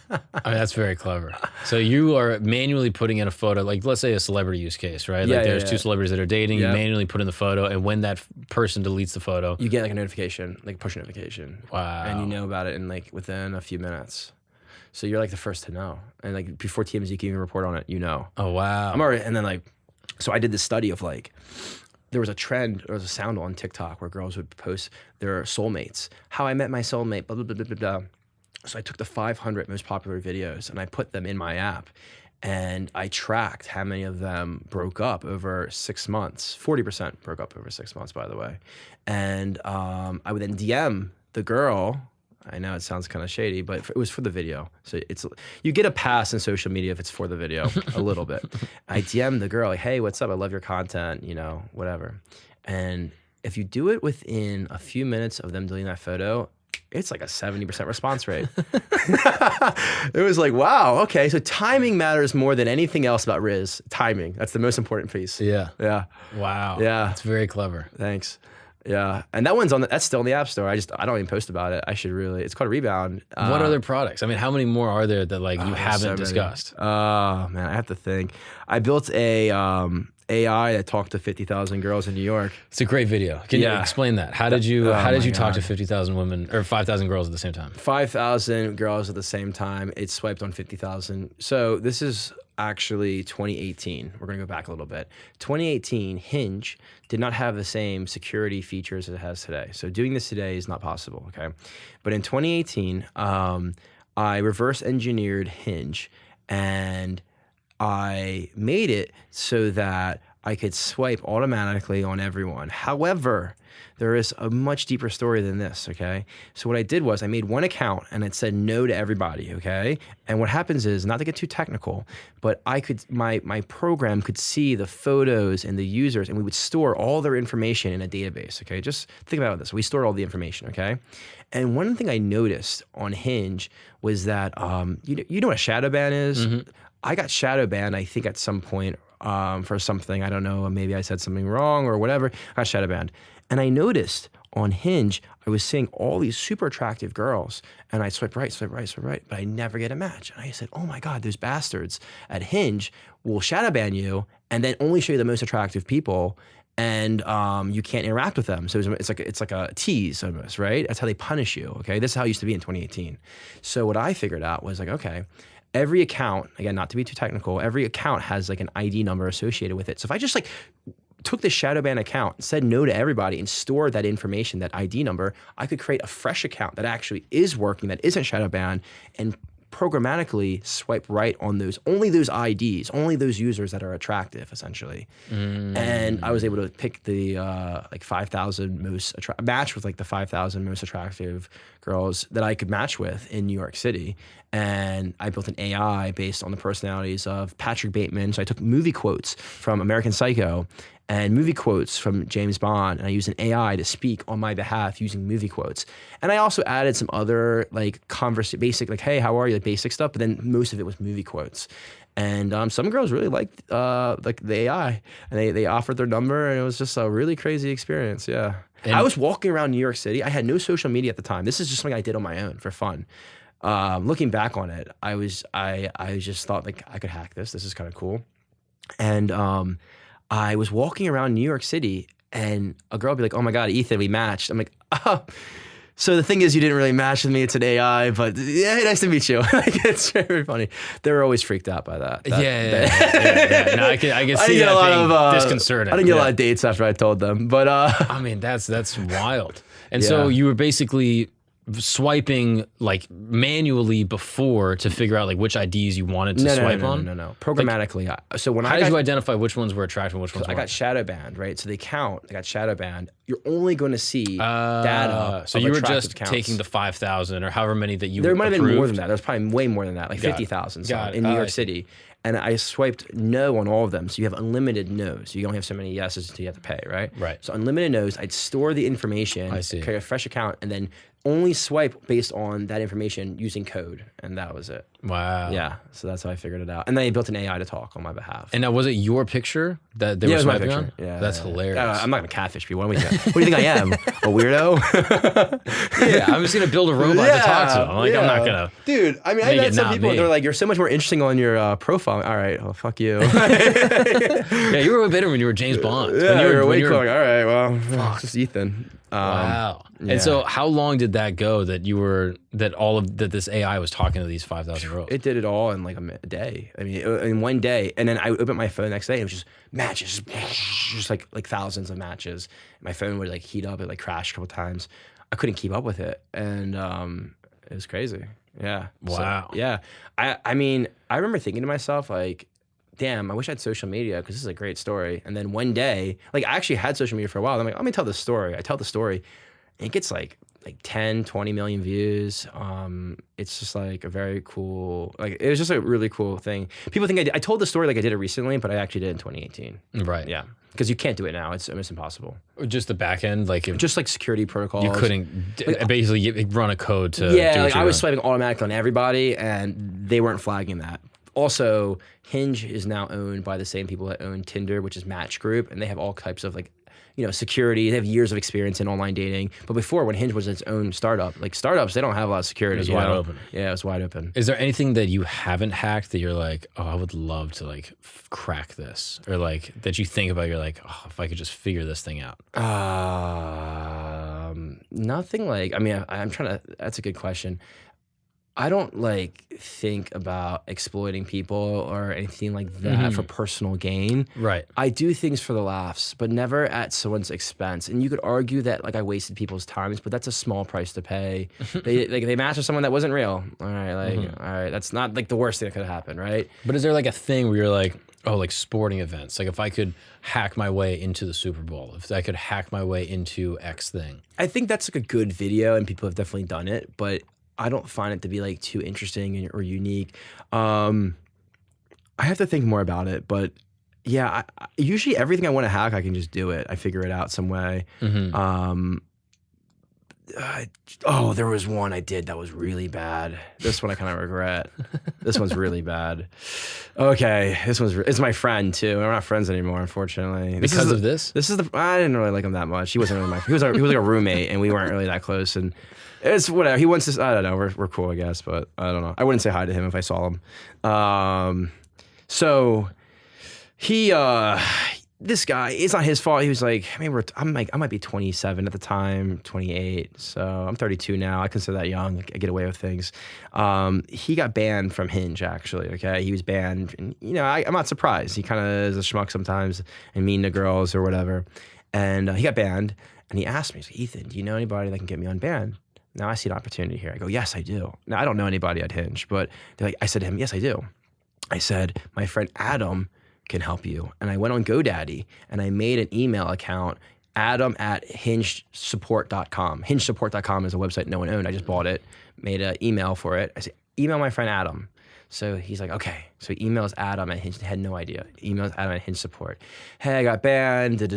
I mean, that's very clever. So you are manually putting in a photo, like let's say a celebrity use case, right? Yeah, like there's yeah. two celebrities that are dating, Yeah. you manually put in the photo, and when that person deletes the photo, You get like a notification, like a push notification. wow. And you know about it in like within a few minutes. So you're like the first to know. And like before TMZ can even report on it, you know. Oh, wow. I'm already, and then like, so I did this study of like, there was a trend, there was a sound on TikTok where girls would post their soulmates, how I met my soulmate, blah, blah, blah, blah, blah, blah. So I took the 500 most popular videos and I put them in my app and I tracked how many of them broke up over 6 months. 40% broke up over 6 months, by the way. And I would then DM the girl. I know it sounds kind of shady, but it was for the video. So you get a pass in social media if it's for the video, a little bit. I DM the girl like, hey, what's up? I love your content, you know, whatever. And if you do it within a few minutes of them deleting that photo, it's like a 70% response rate. It was like, wow, okay. So timing matters more than anything else about Riz. Timing, that's the most important piece. Yeah. Yeah. Wow. Yeah. That's very clever. Thanks. Yeah. And that one's that's still in the App Store. I don't even post about it. I should really, it's called Rebound. What other products? I mean, how many more are there that like you haven't so many. discussed? Oh man, I have to think. I built a AI that talked to 50,000 girls in New York. It's a great video. Can you Yeah. explain that? How did you my talk to God. 50,000 women or 5,000 girls at the same time? 5,000 girls at the same time. It swiped on 50,000. So this is actually 2018. We're going to go back a little bit. 2018, Hinge did not have the same security features it has today. So doing this today is not possible, okay? But in 2018, I reverse engineered Hinge and I made it so that I could swipe automatically on everyone. However, there is a much deeper story than this, okay? So what I did was I made one account and it said no to everybody, okay? And what happens is, not to get too technical, but my program could see the photos and the users and we would store all their information in a database, okay? Just think about this. We store all the information, okay? And one thing I noticed on Hinge was that, you know what a shadow ban is? Mm-hmm. I got shadow banned, I think, at some point for something. I don't know, maybe I said something wrong or whatever. I got shadow banned. And I noticed on Hinge, I was seeing all these super attractive girls, and I swipe right, but I never get a match. And I said, oh my God, those bastards at Hinge will shadow ban you and then only show you the most attractive people, and you can't interact with them. So it's like a tease almost, right? That's how they punish you, okay? This is how it used to be in 2018. So what I figured out was like, okay, every account, again, not to be too technical, every account has like an ID number associated with it. So if I just like took the shadow ban account, said no to everybody and stored that information, that ID number, I could create a fresh account that actually is working, that isn't shadow banned, and programmatically swipe right on only those IDs, only those users that are attractive, essentially. And I was able to pick the like 5,000 match with like the 5,000 most attractive girls that I could match with in New York City. And I built an AI based on the personalities of Patrick Bateman. So I took movie quotes from American Psycho and movie quotes from James Bond, and I used an AI to speak on my behalf using movie quotes. And I also added some other like basic, like, hey, how are you, like basic stuff, but then most of it was movie quotes. And some girls really liked like the AI, and they offered their number, and it was just a really crazy experience, yeah. And I was walking around New York City. I had no social media at the time. This is just something I did on my own for fun. Looking back on it, I just thought like I could hack this. This is kind of cool. And I was walking around New York City and a girl would be like, oh my God, Ethan, we matched. I'm like, oh, So the thing is, you didn't really match with me. It's an AI, but yeah, nice to meet you. Like, it's very funny. They were always freaked out by that. Yeah. No, I can see get that a lot being of disconcerting. I didn't get a lot of dates after I told them, but I mean, that's wild. And so you were basically swiping like manually before to figure out like which IDs you wanted to swipe on? No. Programmatically. So when How did you identify which ones were attractive and which ones weren't? I got shadow banned, right? So they count. I got shadow banned. You're only going to see data. So you were just taking the 5,000 or however many that you There might have been more approved? than that. There's probably way more than that, like 50,000 Got it. in New York City. And I swiped no on all of them. So you have unlimited no's. You only have so many yeses until you have to pay, right? Right. So unlimited no's, I'd store the information, create a fresh account, and then only swipe based on that information using code. And that was it. Wow. Yeah. So that's how I figured it out. And then I built an AI to talk on my behalf. And now, was it your picture that they were it was my swiping picture. on? Yeah. That's hilarious. I'm not going to catfish people. What do you think I am? A weirdo? Yeah, I'm just going to build a robot to talk to them. Like, I'm not going to. Dude, I mean, I met some people, they're like, you're so much more interesting on your profile. All right, well, fuck you. Yeah, you were way better when you were James Bond. Yeah, when you were way cooler. All right, well, it's just Ethan. Wow. Yeah. And so how long did that go that this AI was talking to these 5,000 girls? It did it all in like a day. I mean, in one day. And then I opened my phone the next day and it was just matches, just like thousands of matches. My phone would like heat up, it like crashed a couple times. I couldn't keep up with it. And it was crazy. Yeah. Wow. So, yeah. I mean, I remember thinking to myself like, damn, I wish I had social media because this is a great story. And then one day, like I actually had social media for a while. I'm like, let me tell this story. I tell the story and it gets like 10, 20 million views. It's just like a very cool, like it was just a really cool thing. People think I told the story like I did it recently, but I actually did it in 2018. Right. Yeah. Because you can't do it now. It's impossible. Just the back end? Just like security protocols. You couldn't basically run a code to Yeah, do like I was swiping automatically on everybody and they weren't flagging that. Also, Hinge is now owned by the same people that own Tinder, which is Match Group, and they have all types of like, security. They have years of experience in online dating. But before, when Hinge was its own startup, like startups, they don't have a lot of security. It was wide open. Yeah, it was wide open. Is there anything that you haven't hacked that you're like, oh, I would love to like crack this, or like that you think about? You're like, oh, if I could just figure this thing out. Nothing like. I mean, I'm trying to. That's a good question. I don't like think about exploiting people or anything like that for personal gain. Right. I do things for the laughs, but never at someone's expense. And you could argue that like I wasted people's times, but that's a small price to pay. They matched with someone that wasn't real. All right, all right, that's not like the worst thing that could happen, right? But is there like a thing where you're like, oh, like sporting events? Like if I could hack my way into the Super Bowl, if I could hack my way into X thing. I think that's like a good video and people have definitely done it, but I don't find it to be like too interesting or unique. I have to think more about it, but yeah, usually everything I want to hack, I can just do it. I figure it out some way. There was one I did that was really bad. This one I kind of regret. This one's really bad. Okay, it's my friend too. We're not friends anymore, unfortunately. Because of this? This is I didn't really like him that much. He wasn't really he was like a roommate, and we weren't really that close. And it's whatever. He wants to. I don't know. We're cool, I guess, but I don't know. I wouldn't say hi to him if I saw him. So he. This guy, it's not his fault. He was like, I might be 27 at the time, 28. So I'm 32 now. I consider that young. I get away with things. He got banned from Hinge, actually. Okay, he was banned, and I'm not surprised. He kind of is a schmuck sometimes and mean to girls or whatever. And he got banned, and he asked me, he's like, Ethan, do you know anybody that can get me unbanned? Now I see an opportunity here. I go, yes, I do. Now I don't know anybody at Hinge, but I said to him, yes, I do. I said, my friend Adam can help you. And I went on GoDaddy and I made an email account, adam@hingesupport.com. Hingesupport.com is a website no one owned. I just bought it, made an email for it. I said, email my friend Adam. So he's like, okay. So he emails Adam at Hinge. Had no idea. Emails Adam at Hinge support. Hey, I got banned. I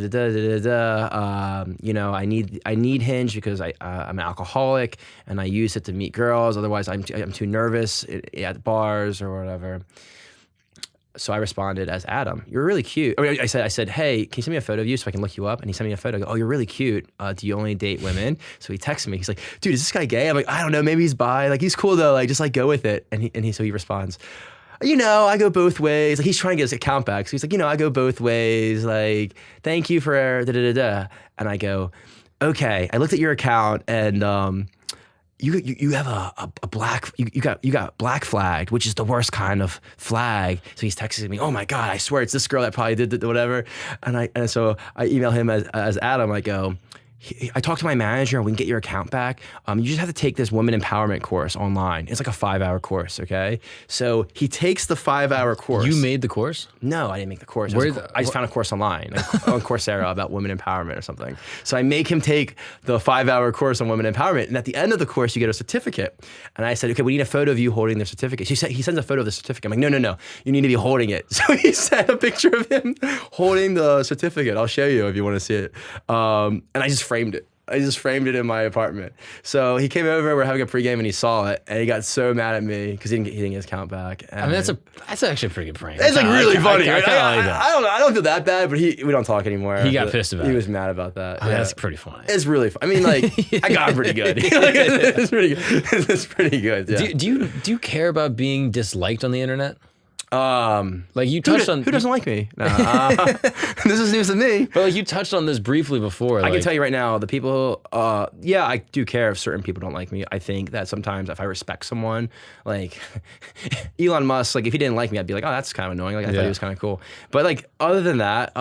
need Hinge because I'm an alcoholic and I use it to meet girls. Otherwise, I'm too nervous at bars or whatever. So I responded as Adam. You're really cute. I said, hey, can you send me a photo of you so I can look you up? And he sent me a photo. I go, oh, you're really cute. Do you only date women? So he texted me. He's like, dude, is this guy gay? I'm like, I don't know. Maybe he's bi. Like, he's cool though. Like, just like go with it. So he responds, I go both ways. Like, he's trying to get his account back. So he's like, I go both ways. Like, thank you for da da da da. And I go, okay, I looked at your account and you have a black, you got black flagged, which is the worst kind of flag. So he's texting me, oh my God, I swear it's this girl that probably did whatever. And so I email him as Adam. I go, I talked to my manager and we can get your account back. You just have to take this women empowerment course online. It's like a 5-hour course, okay? So he takes the 5-hour course. You made the course? No, I didn't make the course. I just found a course online, like on Coursera about women empowerment or something. So I make him take the 5-hour course on women empowerment. And at the end of the course, you get a certificate. And I said, okay, we need a photo of you holding the certificate. So he sends a photo of the certificate. I'm like, no, you need to be holding it. So he sent a picture of him holding the certificate. I'll show you if you want to see it. And I just framed it. I just framed it in my apartment. So he came over, we're having a pregame, and he saw it, and he got so mad at me because he didn't get his account back. And I mean, that's actually a pretty good prank. It's like really funny. I don't feel that bad, but we don't talk anymore. He got pissed about it. He was mad about that. Oh, yeah. That's pretty funny. It's really fun. I mean, like, I got him pretty good. It's pretty good. It's pretty good. Yeah. Do you care about being disliked on the internet? Like you touched on who doesn't like me? This is news to me. But like you touched on this briefly before. I can tell you right now, the people, yeah, I do care if certain people don't like me. I think that sometimes if I respect someone, like Elon Musk, like if he didn't like me, I'd be like, oh, that's kind of annoying. Like I thought he was kind of cool. But like other than that,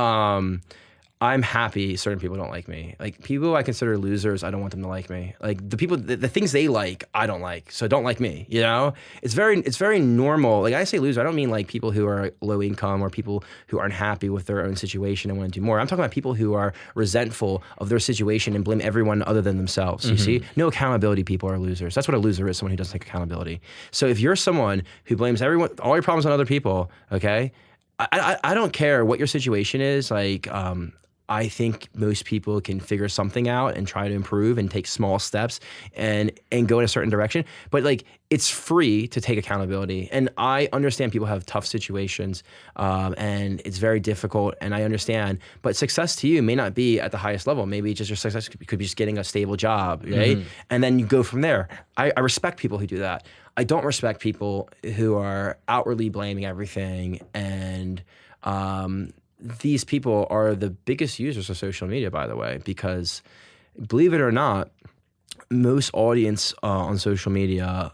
I'm happy certain people don't like me. Like people I consider losers, I don't want them to like me. Like the people, the things they like, I don't like. So don't like me, you know? It's very normal. Like I say loser, I don't mean like people who are low income or people who aren't happy with their own situation and want to do more. I'm talking about people who are resentful of their situation and blame everyone other than themselves. You see? No accountability people are losers. That's what a loser is, someone who doesn't take accountability. So if you're someone who blames everyone, all your problems on other people, okay? I don't care what your situation is, like, I think most people can figure something out and try to improve and take small steps and go in a certain direction. But like, it's free to take accountability. And I understand people have tough situations and it's very difficult, and I understand. But success to you may not be at the highest level. Maybe just your success could be just getting a stable job, right? And then you go from there. I respect people who do that. I don't respect people who are outwardly blaming everything, and these people are the biggest users of social media, by the way, because believe it or not, most audience on social media,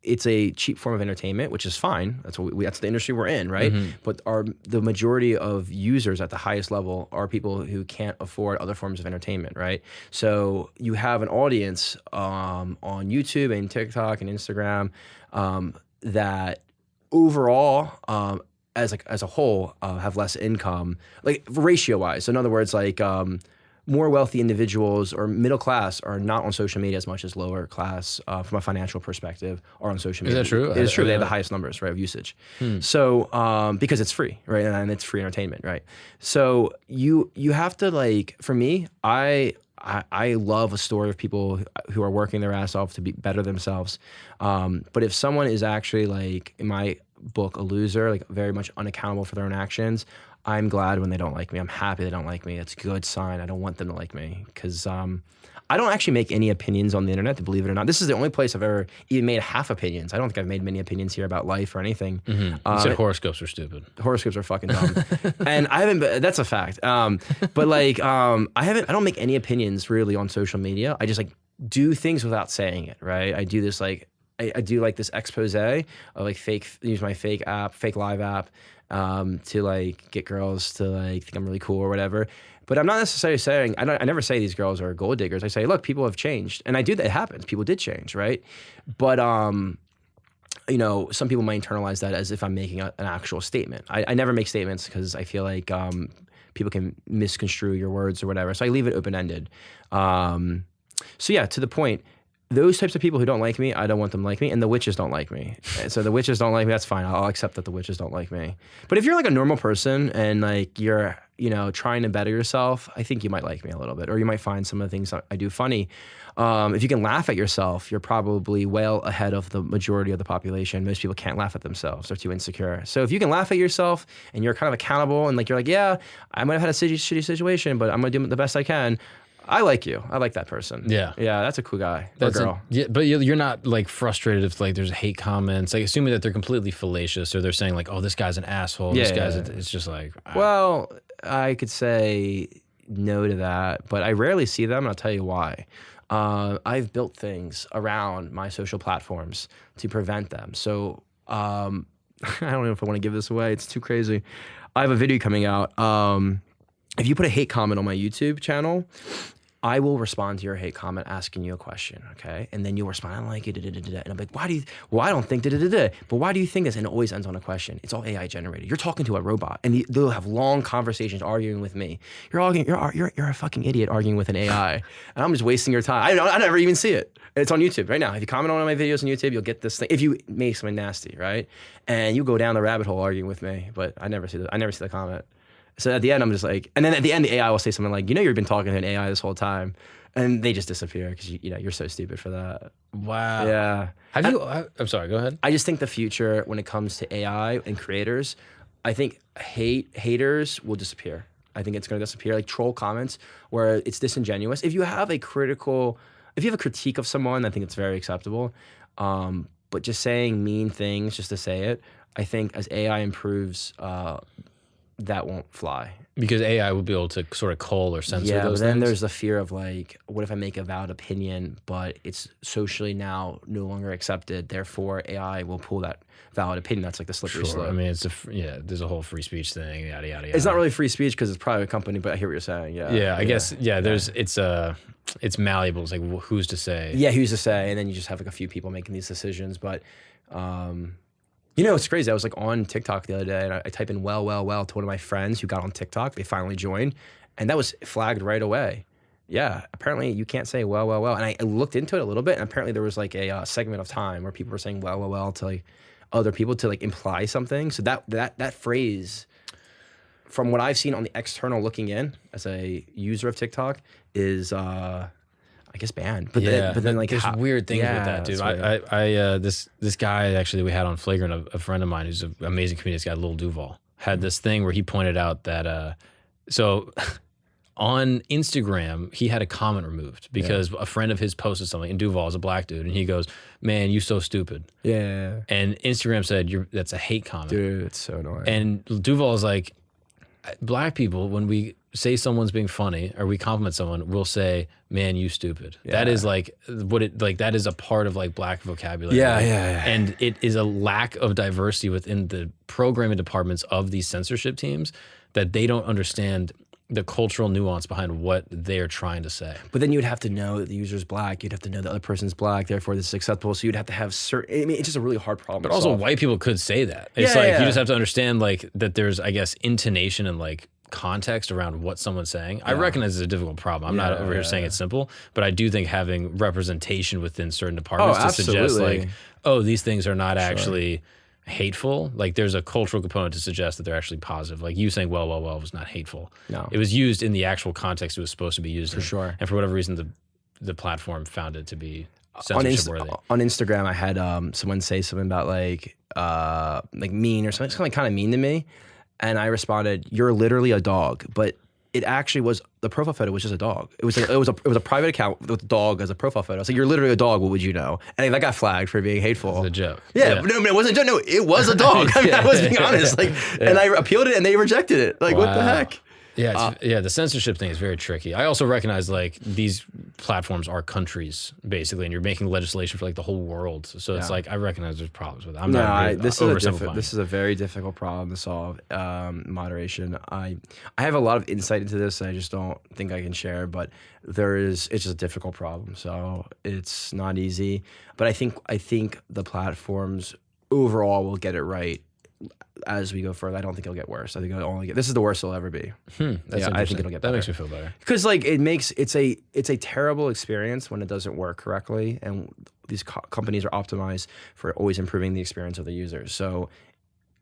it's a cheap form of entertainment, which is fine. That's what that's the industry we're in, right? But the majority of users at the highest level are people who can't afford other forms of entertainment, right? So you have an audience on YouTube and TikTok and Instagram that overall, as a whole, have less income, like ratio-wise. So in other words, like more wealthy individuals or middle class are not on social media as much as lower class, from a financial perspective, are on social media. Is that true? It is true. They have the highest numbers, right, of usage. So because it's free, right, and it's free entertainment, right. So you have to, like, for me, I love a story of people who are working their ass off to be better themselves. But if someone is actually, like, in my book, a loser, like very much unaccountable for their own actions, I'm glad when they don't like me. I'm happy they don't like me. It's a good sign. I don't want them to like me because I don't actually make any opinions on the internet, believe it or not. This is the only place I've ever even made half opinions. I don't think I've made many opinions here about life or anything. You said horoscopes are stupid. Horoscopes are fucking dumb. And I haven't, that's a fact. But like, I don't make any opinions really on social media. I just like do things without saying it, right? I do this like, I do like this expose of like use my fake live app to like get girls to like think I'm really cool or whatever. But I'm not necessarily saying, I never say these girls are gold diggers. I say, look, people have changed. And I do that, it happens. People did change, right? But, you know, some people might internalize that as if I'm making an actual statement. I never make statements because I feel like people can misconstrue your words or whatever. So I leave it open-ended. So yeah, to the point, those types of people who don't like me, I don't want them to like me, and the witches don't like me. So the witches don't like me, that's fine. I'll accept that the witches don't like me. But if you're like a normal person and like you're, you know, trying to better yourself, I think you might like me a little bit, or you might find some of the things I do funny. If you can laugh at yourself, you're probably well ahead of the majority of the population. Most people can't laugh at themselves. They're too insecure. So if you can laugh at yourself and you're kind of accountable and like you're like, yeah, I might have had a shitty situation, but I'm gonna do the best I can. I like you. I like that person. Yeah. Yeah, that's a cool guy or girl. But you're not like frustrated if like there's hate comments, like assuming that they're completely fallacious or they're saying like, oh, this guy's an asshole. It's just like. Well, I could say no to that, but I rarely see them, and I'll tell you why. I've built things around my social platforms to prevent them. So I don't know if I want to give this away. It's too crazy. I have a video coming out. If you put a hate comment on my YouTube channel, I will respond to your hate comment asking you a question, okay? And then you'll respond, I don't like it, and I'm like, well, I don't think but why do you think this? And it always ends on a question. It's all AI generated. You're talking to a robot, and they'll have long conversations arguing with me. You're a fucking idiot arguing with an AI, and I'm just wasting your time. I never even see it. It's on YouTube right now. If you comment on my videos on YouTube, you'll get this thing. If you make something nasty, right? And you go down the rabbit hole arguing with me, but I never see the comment. So at the end, I'm just like, and then at the end, the AI will say something like, you've been talking to an AI this whole time. And they just disappear because, you're so stupid for that. Wow. Yeah. I'm sorry, go ahead. I just think the future when it comes to AI and creators, I think haters will disappear. I think it's going to disappear, like troll comments where it's disingenuous. If you have a critique of someone, I think it's very acceptable. But just saying mean things just to say it, I think as AI improves, that won't fly. Because AI will be able to sort of cull or censor those things? Yeah, but then there's the fear of like, what if I make a valid opinion, but it's socially now no longer accepted, therefore AI will pull that valid opinion. That's like the slippery slope. I mean, there's a whole free speech thing, yada, yada, yada. It's not really free speech because it's a private company, but I hear what you're saying, yeah. Yeah, I guess, it's malleable. It's like, who's to say? Yeah, who's to say? And then you just have like a few people making these decisions, but... it's crazy. I was like on TikTok the other day and I type in well to one of my friends who got on TikTok. They finally joined and that was flagged right away. Yeah, apparently you can't say well. And I looked into it a little bit and apparently there was like a segment of time where people were saying well to like other people to like imply something. So that phrase, from what I've seen on the external looking in as a user of TikTok, is... I guess banned, but then like there's weird things with that, dude. This guy actually we had on Flagrant, a friend of mine who's an amazing comedian, this guy Lil Duval, had this thing where he pointed out that so on Instagram he had a comment removed because a friend of his posted something, and Duval is a black dude, and he goes, "Man, you so stupid." Yeah. And Instagram said, "That's a hate comment." Dude, it's so annoying. And Duval is like, black people, when we say someone's being funny or we compliment someone, we'll say, "Man, you stupid." Yeah. That is like that is a part of like black vocabulary. Yeah. And it is a lack of diversity within the programming departments of these censorship teams that they don't understand the cultural nuance behind what they're trying to say. But then you would have to know that the user's black. You'd have to know the other person's black. Therefore, this is acceptable. So you'd have to have certain. I mean, it's just a really hard problem. But also, white people could say that. It's you just have to understand like that. There's, I guess, intonation and like context around what someone's saying. I recognize it's a difficult problem. I'm not over here saying it's simple, but I do think having representation within certain departments to suggest like, oh, these things are not actually hateful. Like there's a cultural component to suggest that they're actually positive. Like you saying well was not hateful. No. It was used in the actual context it was supposed to be used in. For sure. And for whatever reason the platform found it to be censorship worthy. On Instagram I had someone say something about like mean or something. It's kind of mean to me. And I responded, "You're literally a dog," but it actually was, the profile photo was just a dog. It was a private account with a dog as a profile photo. I was like, "You're literally a dog. What would you know?" And that got flagged for being hateful. It was a joke. Yeah. No, it wasn't a joke. No, it was a dog. I mean, I was being honest. And I appealed it, and they rejected it. Like, what the heck? Yeah, the censorship thing is very tricky. I also recognize like these platforms are countries basically, and you're making legislation for like the whole world. So it's like I recognize there's problems with it. This is a very difficult problem to solve. Moderation. I have a lot of insight into this. I just don't think I can share, but it's just a difficult problem. So it's not easy. But I think the platforms overall will get it right. As we go further, I don't think it'll get worse. I think it'll only get. This is the worst it'll ever be. I think it'll get better. That makes me feel better. Because like it's a terrible experience when it doesn't work correctly, and these companies are optimized for always improving the experience of the users. So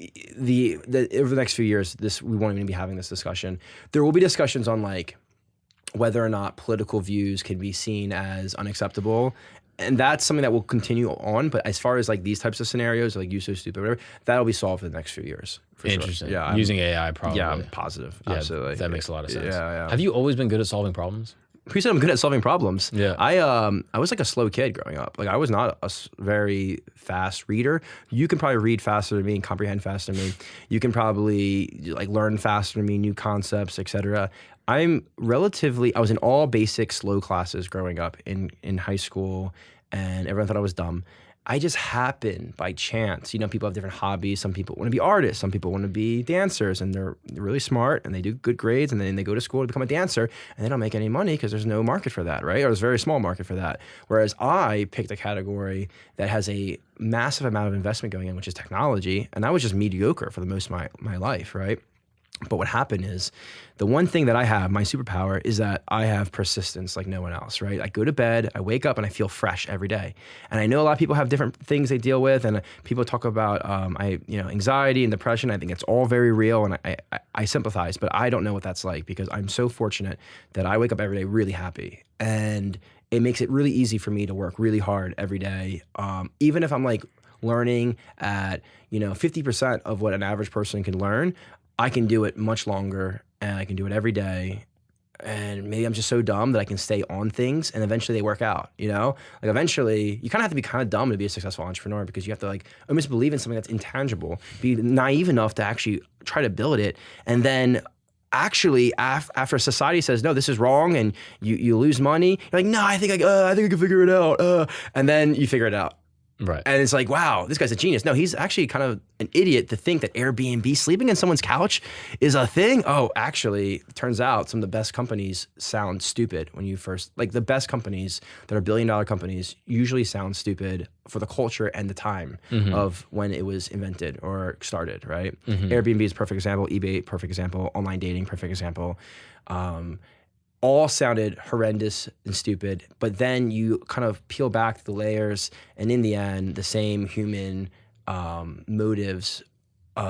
over the next few years, we won't even be having this discussion. There will be discussions on like whether or not political views can be seen as unacceptable. And that's something that will continue on. But as far as like these types of scenarios, like you so stupid, whatever, that'll be solved in the next few years. Interesting. Sure. Yeah, using AI probably. Yeah, I'm positive. Absolutely. That makes a lot of sense. Yeah. Have you always been good at solving problems? Who said I'm good at solving problems? Yeah. I was like a slow kid growing up. Like I was not a very fast reader. You can probably read faster than me and comprehend faster than me. You can probably like learn faster than me, new concepts, etc. I was in all basic slow classes growing up in high school, and everyone thought I was dumb. I just happened by chance. You know, people have different hobbies. Some people want to be artists. Some people want to be dancers, and they're really smart and they do good grades, and then they go to school to become a dancer, and they don't make any money because there's no market for that, right? Or there's a very small market for that. Whereas I picked a category that has a massive amount of investment going in, which is technology, and I was just mediocre for the most of my life, right? But what happened is, the one thing that I have, my superpower, is that I have persistence like no one else, right? I go to bed, I wake up, and I feel fresh every day. And I know a lot of people have different things they deal with, and people talk about anxiety and depression. I think it's all very real, and I sympathize, but I don't know what that's like, because I'm so fortunate that I wake up every day really happy. And it makes it really easy for me to work really hard every day, even if I'm like learning at 50% of what an average person can learn. I can do it much longer, and I can do it every day. And maybe I'm just so dumb that I can stay on things, and eventually they work out, Like eventually, you kind of have to be kind of dumb to be a successful entrepreneur, because you have to like almost believe in something that's intangible, be naive enough to actually try to build it. And then actually after society says, no, this is wrong, and you lose money, you're like, no, I think I can figure it out. And then you figure it out. Right. And it's like, wow, this guy's a genius. No, he's actually kind of an idiot to think that Airbnb, sleeping in someone's couch, is a thing. Oh, actually, it turns out some of the best companies sound stupid when you first, like the best companies that are billion-dollar companies usually sound stupid for the culture and the time of when it was invented or started, right? Airbnb is a perfect example. eBay, perfect example. Online dating, perfect example. All sounded horrendous and stupid, but then you kind of peel back the layers, and in the end, the same human motives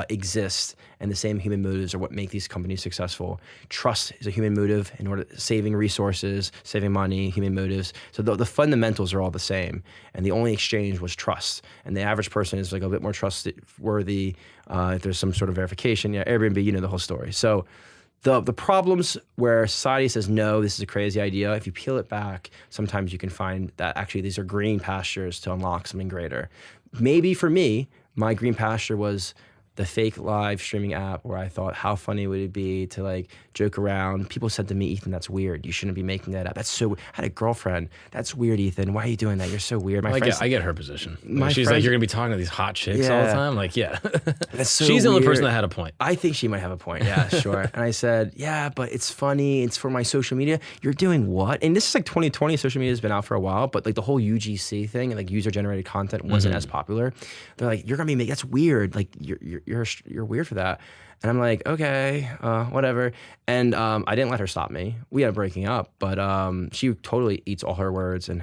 exist, and the same human motives are what make these companies successful. Trust is a human motive in order saving resources, saving money, human motives. So the fundamentals are all the same, and the only exchange was trust. And the average person is like a bit more trustworthy if there's some sort of verification. Yeah, Airbnb, the whole story. So the problems where society says, no, this is a crazy idea, if you peel it back, sometimes you can find that actually these are green pastures to unlock something greater. Maybe for me, my green pasture was the fake live streaming app, where I thought, how funny would it be to like joke around. People said to me, Ethan, that's weird. You shouldn't be making that up. That's so, I had a girlfriend. That's weird, Ethan. Why are you doing that? You're so weird. I get her position. She's like, you're going to be talking to these hot chicks all the time? Like, yeah. That's so She's the only weird. person that had a point. I think she might have a point. Yeah, sure. And I said, yeah, but it's funny. It's for my social media. You're doing what? And this is like 2020. Social media has been out for a while, but like the whole UGC thing and like user generated content wasn't as popular. They're like, you're going to be making, that's weird. Like you're weird for that. And I'm like, okay, whatever. And I didn't let her stop me. We ended up breaking up, but she totally eats all her words and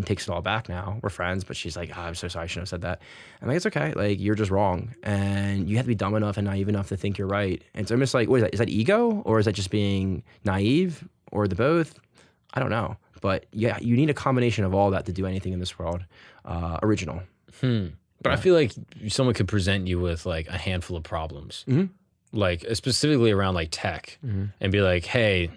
takes it all back now. We're friends, but she's like, oh, I'm so sorry, I shouldn't have said that. I'm like, it's okay. Like, you're just wrong. And you have to be dumb enough and naive enough to think you're right. And so I'm just like, what is that? Is that ego? Or is that just being naive? Or the both? I don't know. But yeah, you need a combination of all that to do anything in this world original. But I feel like someone could present you with like a handful of problems, like specifically around like tech, and be like, hey,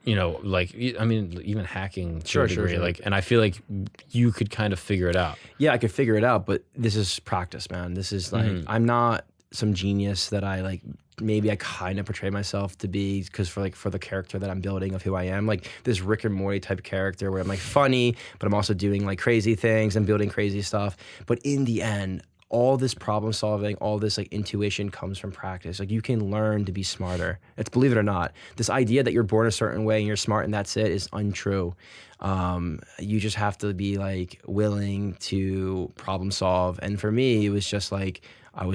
like, I mean, even hacking to a degree, like, and I feel like you could kind of figure it out. Yeah, I could figure it out, but this is practice, man. This is like, I'm not some genius that I like, maybe I kind of portray myself to be, because for the character that I'm building of who I am, like this Rick and Morty type character where I'm like funny, but I'm also doing like crazy things and building crazy stuff. But in the end, all this problem solving, all this like intuition comes from practice. Like you can learn to be smarter. It's, believe it or not, this idea that you're born a certain way and you're smart and that's it is untrue. You just have to be like willing to problem solve. And for me, it was just like, I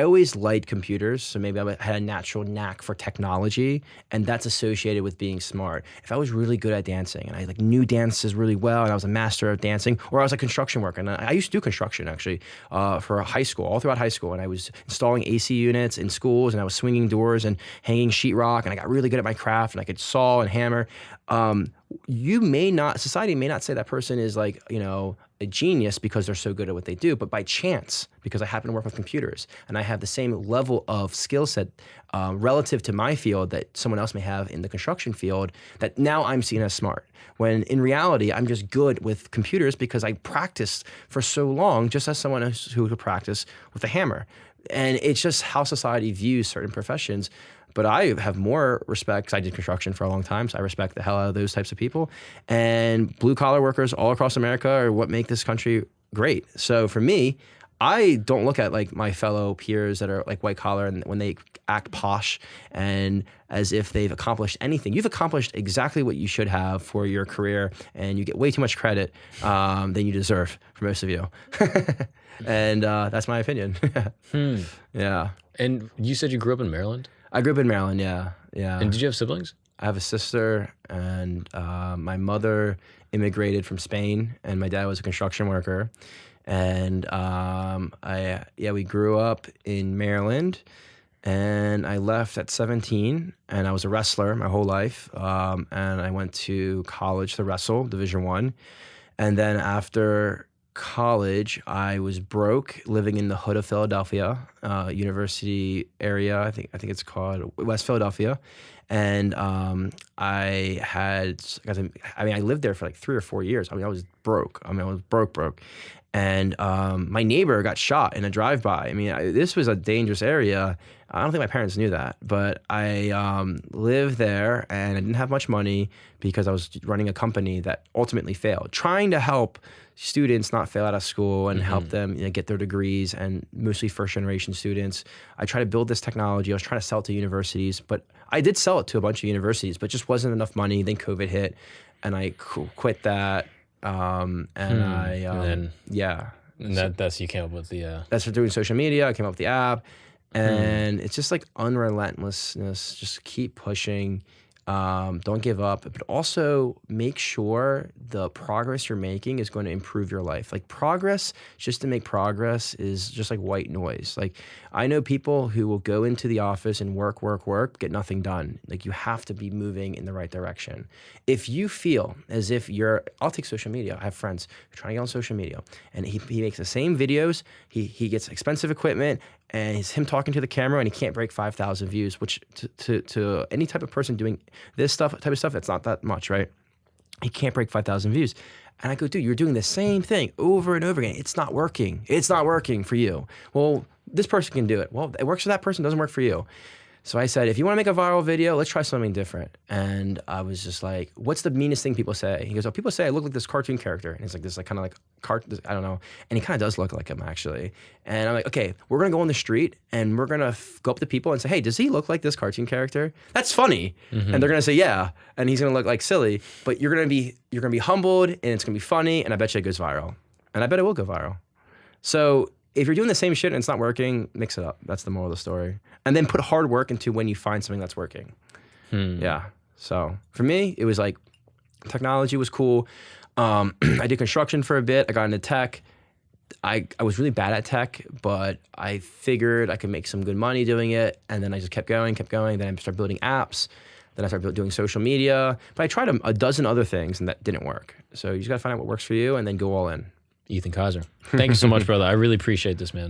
always liked computers, so maybe I had a natural knack for technology, and that's associated with being smart. If I was really good at dancing, and I like knew dances really well, and I was a master of dancing, or I was a construction worker, and I used to do construction actually for high school, all throughout high school, and I was installing AC units in schools, and I was swinging doors and hanging sheetrock, and I got really good at my craft, and I could saw and hammer. society may not say that person is like, a genius because they're so good at what they do, but by chance, because I happen to work with computers and I have the same level of skill set relative to my field that someone else may have in the construction field, that now I'm seen as smart. When in reality, I'm just good with computers because I practiced for so long, just as someone else who could practice with a hammer. And it's just how society views certain professions. But I have more respect, because I did construction for a long time, so I respect the hell out of those types of people. And blue-collar workers all across America are what make this country great. So for me, I don't look at like my fellow peers that are like white-collar and when they act posh and as if they've accomplished anything. You've accomplished exactly what you should have for your career, and you get way too much credit than you deserve for most of you. And that's my opinion. Yeah. And you said you grew up in Maryland? I grew up in Maryland, yeah. And did you have siblings? I have a sister, and my mother immigrated from Spain, and my dad was a construction worker. And we grew up in Maryland, and I left at 17, and I was a wrestler my whole life. And I went to college to wrestle, Division I. And then after college, I was broke, living in the hood of Philadelphia, university area. I think it's called West Philadelphia, and I lived there for like 3 or 4 years. I was broke. I was broke. And my neighbor got shot in a drive-by. This was a dangerous area. I don't think my parents knew that, but I lived there, and I didn't have much money because I was running a company that ultimately failed, trying to help students not fail out of school and help them get their degrees, and mostly first-generation students. I tried to build this technology. I was trying to sell it to universities, but I did sell it to a bunch of universities, but just wasn't enough money. Then COVID hit, and I quit that. And that's you came up with the that's for doing social media. I came up with the app, and it's just like unrelentlessness. Just keep pushing. Don't give up, but also make sure the progress you're making is going to improve your life. Like progress, just to make progress, is just like white noise. Like I know people who will go into the office and work, get nothing done. Like you have to be moving in the right direction. If you feel as if I'll take social media. I have friends who are trying to get on social media, and he makes the same videos. He gets expensive equipment, and it's him talking to the camera, and he can't break 5,000 views, which to any type of person doing this type of stuff, it's not that much, right? He can't break 5,000 views. And I go, dude, you're doing the same thing over and over again. It's not working. It's not working for you. Well, this person can do it. Well, it works for that person, doesn't work for you. So I said, if you want to make a viral video, let's try something different. And I was just like, what's the meanest thing people say? He goes, oh, people say I look like this cartoon character. And it's like this like kind of like I don't know. And he kind of does look like him, actually. And I'm like, okay, we're going to go on the street, and we're going to go up to people and say, hey, does he look like this cartoon character? That's funny. And they're going to say, yeah. And he's going to look like silly, but you're going to be humbled, and it's going to be funny. And I bet you it goes viral. And I bet it will go viral. So if you're doing the same shit and it's not working, mix it up. That's the moral of the story. And then put hard work into when you find something that's working. Yeah. So for me, it was like technology was cool. I did construction for a bit. I got into tech. I was really bad at tech, but I figured I could make some good money doing it. And then I just kept going. Then I started building apps. Then I started doing social media. But I tried a dozen other things, and that didn't work. So you just got to find out what works for you and then go all in. Ethan Kaiser. Thank you so much, brother. I really appreciate this, man.